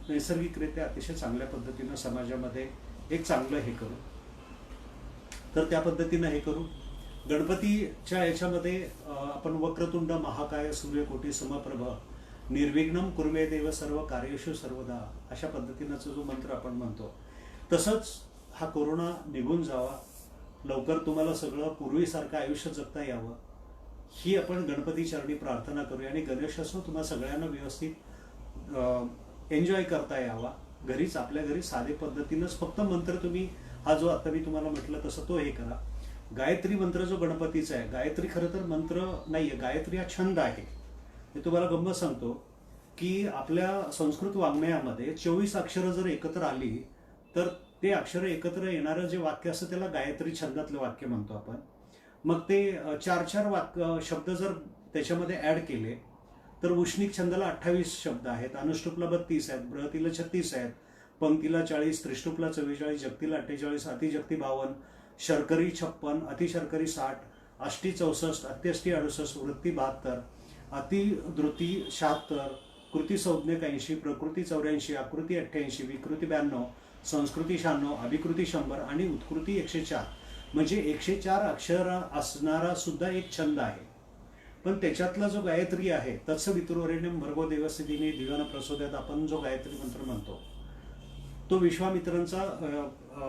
नैसर्गिकरित्या अतिशय चांगल्या पद्धतीनं समाजामध्ये एक चांगलं हे करू. तर त्या पद्धतीनं हे करू. गणपतीच्या याच्यामध्ये आपण वक्रतुंड महाकाय सूर्यकोटी समप्रभ निर्विघ्नम कुर्मे देव सर्व कार्येषु सर्वदा अशा पद्धतीनाचा जो मंत्र आपण म्हणतो, तसंच हा कोरोना निघून जावा, लवकर तुम्हाला सगळं पूर्वीसारखं आयुष्य जगता यावं ही आपण गणपती चरणी प्रार्थना करूया. आणि गणेशोत्सव तुम्हाला सगळ्यांना व्यवस्थित एन्जॉय करता यावा. घरीच आपल्या घरी साधे पद्धतीनंच फक्त मंत्र तुम्ही हा जो आता मी तुम्हाला म्हटलं तसं तो हे करा. गायत्री मंत्र जो गणपतीचा आहे, गायत्री खरं तर मंत्र नाहीये, गायत्री हा छंद आहे. मी तुम्हाला गंमत सांगतो की आपल्या संस्कृत वाङ्मयामध्ये 24 अक्षरं जर एकत्र आली तर ते अक्षरं एकत्र येणारं जे वाक्य असतं त्याला गायत्री छंदातलं वाक्य म्हणतो आपण. मग ते 4 शब्द जर त्याच्यामध्ये ऍड केले तर उष्णिक छंदाला 28 शब्द आहेत, अनुष्टुपला 32 आहेत, बृहतीला 36 आहेत, पंक्तीला 40, त्रिष्टुपला 44, जगतीला 48, अतिजगती 52, शर्करी 56, अतिशर्करी 60, अष्टी 64, अत्यष्टी 68, वृत्ती 72, अतिद्रुती 76, कृती संज्ञक 80, प्रकृती 84, आकृती 88, विकृती 92, संस्कृती 96, अभिकृती 100 आणि उत्कृती 104. म्हणजे 104 अक्षर असणारा सुद्धा एक छंद आहे. पण त्याच्यातला जो गायत्री आहे तत्सवितुर्वरेण्यं भर्गो देवस्य धीमहि धियो न प्रचोदयात् आपण जो गायत्री मंत्र म्हणतो तो विश्वामित्रांचा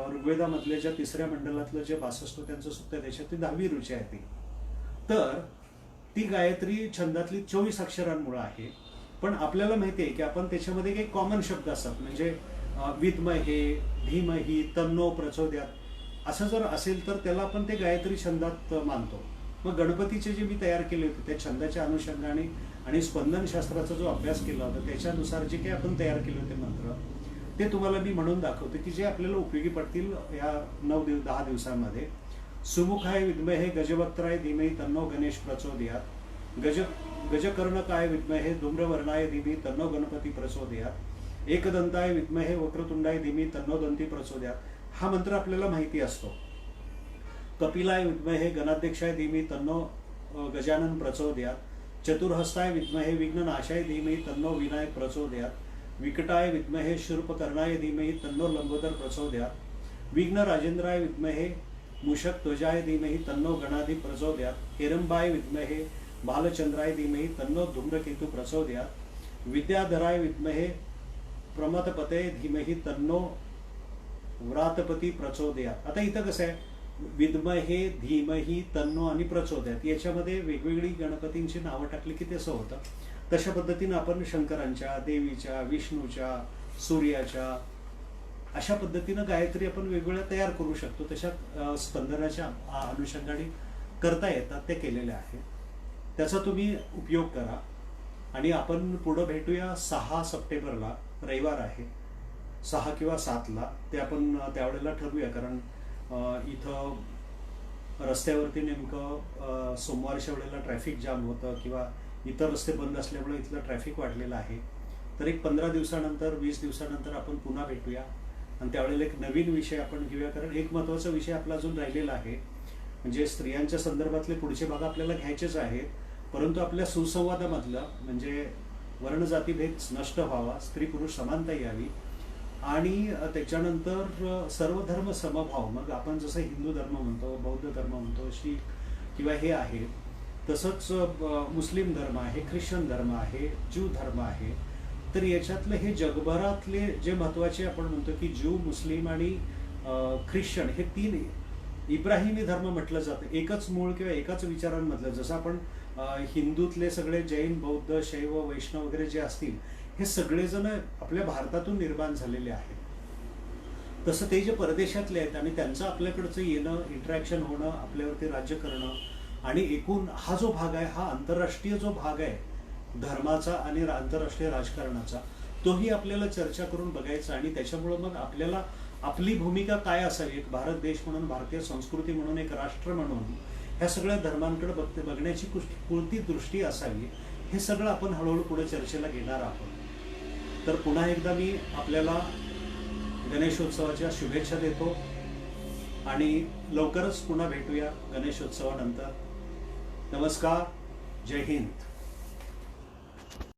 ऋग्वेदामधल्या ज्या 3ऱ्या मंडलातलं जे 62 त्यांचं सूक्त आहे त्याच्यातली 10वी रुची आहे ती. तर ती गायत्री छंदातली 24 अक्षरांमुळे आहे. पण आपल्याला माहिती आहे की आपण त्याच्यामध्ये काही कॉमन शब्द असतात, म्हणजे विद्महे, धीमहि, तन्नो प्रचोदयात असं जर असेल तर त्याला आपण ते गायत्री छंदात मानतो. मग गणपतीचे जे मी तयार केले होते त्या छंदाच्या अनुषंगाने आणि स्पंदनशास्त्राचा जो अभ्यास केला होता त्याच्यानुसार जे काही आपण तयार केले होते मंत्र, ते तुम्हाला मी म्हणून दाखवते की जे आपल्याला उपयोगी पडतील या 10 दिवसांमध्ये. सुमुखाय विद्महे गजवक्त्राय धीमहि तन्नो गणेश प्रचोदयात. गजकर्णकाय विद्महे धूम्रवर्णाय धीमहि तन्नो गणपती प्रचोदयात. एकदंताय विद्महे वक्रतुंडाय धीमहि तन्नो दंती प्रचोदयात. हा मंत्र आपल्याला माहिती असतो. कपिलाय विद्महे गणाध्यक्षाय धीमहि तन्नो गजानन प्रचोदयात. चतुर्हस्ताय विद्महे विघ्ननाशाय धीमहि तन्नो विनायक प्रचोदयात. विकटाय विद्महे शूर्पकर्णाय धीमहि तन्नो लंबोदर प्रचोदयात. विघ्न राजेंद्राय विद्महे मूषक ध्वजाय धीमहि तन्नो गणाधि प्रचोदयात. हेरंबाय विद्महे बालचंद्राय धीमहि तन्नो धूम्रकेतु प्रचोदयात. विद्याधराय विद्महे प्रमथपते धीमहि तन्नो व्रातपती प्रचोदयात. आता इथं कसं आहे, विद्महे, धीमहि, तन्नो आणि प्रचोदयात याच्यामध्ये वेगवेगळी गणपतींची नावं टाकली की तसं होतं. तशा पद्धतीनं आपण शंकरांच्या, देवीच्या, विष्णूच्या, सूर्याच्या अशा पद्धतीनं गायत्री आपण वेगवेगळ्या तयार करू शकतो. तशा स्पंदनाच्या अनुषंगाने करता येतात, ते केलेले आहे. त्याचा तुम्ही उपयोग करा. आणि आपण पुढं भेटूया 6 सप्टेंबरला, रविवार आहे, 6 किंवा 7ला. ते आपण त्यावेळेला ठरवूया, कारण इथं रस्त्यावरती नेमकं सोमवारच्या वेळेला ट्रॅफिक जाम होतं किंवा इतर रस्ते बंद असल्यामुळे इथलं ट्रॅफिक वाढलेलं आहे. तर एक 15 दिवसानंतर, 20 दिवसानंतर आपण पुन्हा भेटूया आणि त्यावेळेला एक नवीन विषय आपण घेऊया. कारण एक महत्त्वाचा विषय आपला अजून राहिलेला आहे, म्हणजे स्त्रियांच्या संदर्भातले पुढचे भाग आपल्याला घ्यायचेच आहेत, परंतु आपल्या सुसंवादामधलं म्हणजे वर्णजातीभेद नष्ट व्हावा, स्त्री पुरुष समानता यावी आणि त्याच्यानंतर सर्व धर्म समभाव. मग आपण जसं हिंदू धर्म म्हणतो, बौद्ध धर्म म्हणतो, शीख किंवा हे आहे, तसंच मुस्लिम धर्म आहे, ख्रिश्चन धर्म आहे, ज्यू धर्म आहे. तर याच्यातलं हे जगभरातले जे महत्त्वाचे आपण म्हणतो की ज्यू, मुस्लिम आणि ख्रिश्चन हे 3 इब्राहिमी धर्म म्हटलं जातं. एकच मूळ किंवा एकाच विचारांमधलं. जसं आपण हिंदूतले सगळे जैन, बौद्ध, शैव, वैष्णव वगैरे जे असतील, हे सगळेजण आपल्या भारतातून निर्माण झालेले आहेत. तसं ते जे परदेशातले आहेत आणि त्यांचं आपल्याकडचं येणं, इंटरॅक्शन होणं, आपल्यावरती राज्य करणं आणि एकूण हा जो भाग आहे, हा आंतरराष्ट्रीय जो भाग आहे धर्माचा आणि आंतरराष्ट्रीय राजकारणाचा, तोही आपल्याला चर्चा करून बघायचा. आणि त्याच्यामुळं मग आपल्याला आपली भूमिका काय असावी, एक भारत देश म्हणून, भारतीय संस्कृती म्हणून, एक राष्ट्र म्हणून ह्या सगळ्या धर्मांकडे बघण्याची कोणती दृष्टी असावी, हे सगळं आपण हळूहळू पुढे चर्चेला घेणार आहोत. तर पुन्हा एकदा मी आपल्याला गणेशोत्सवाच्या शुभेच्छा देतो आणि लवकरच पुन्हा भेटूया गणेशोत्सवानंतर. नमस्कार, जय हिंद.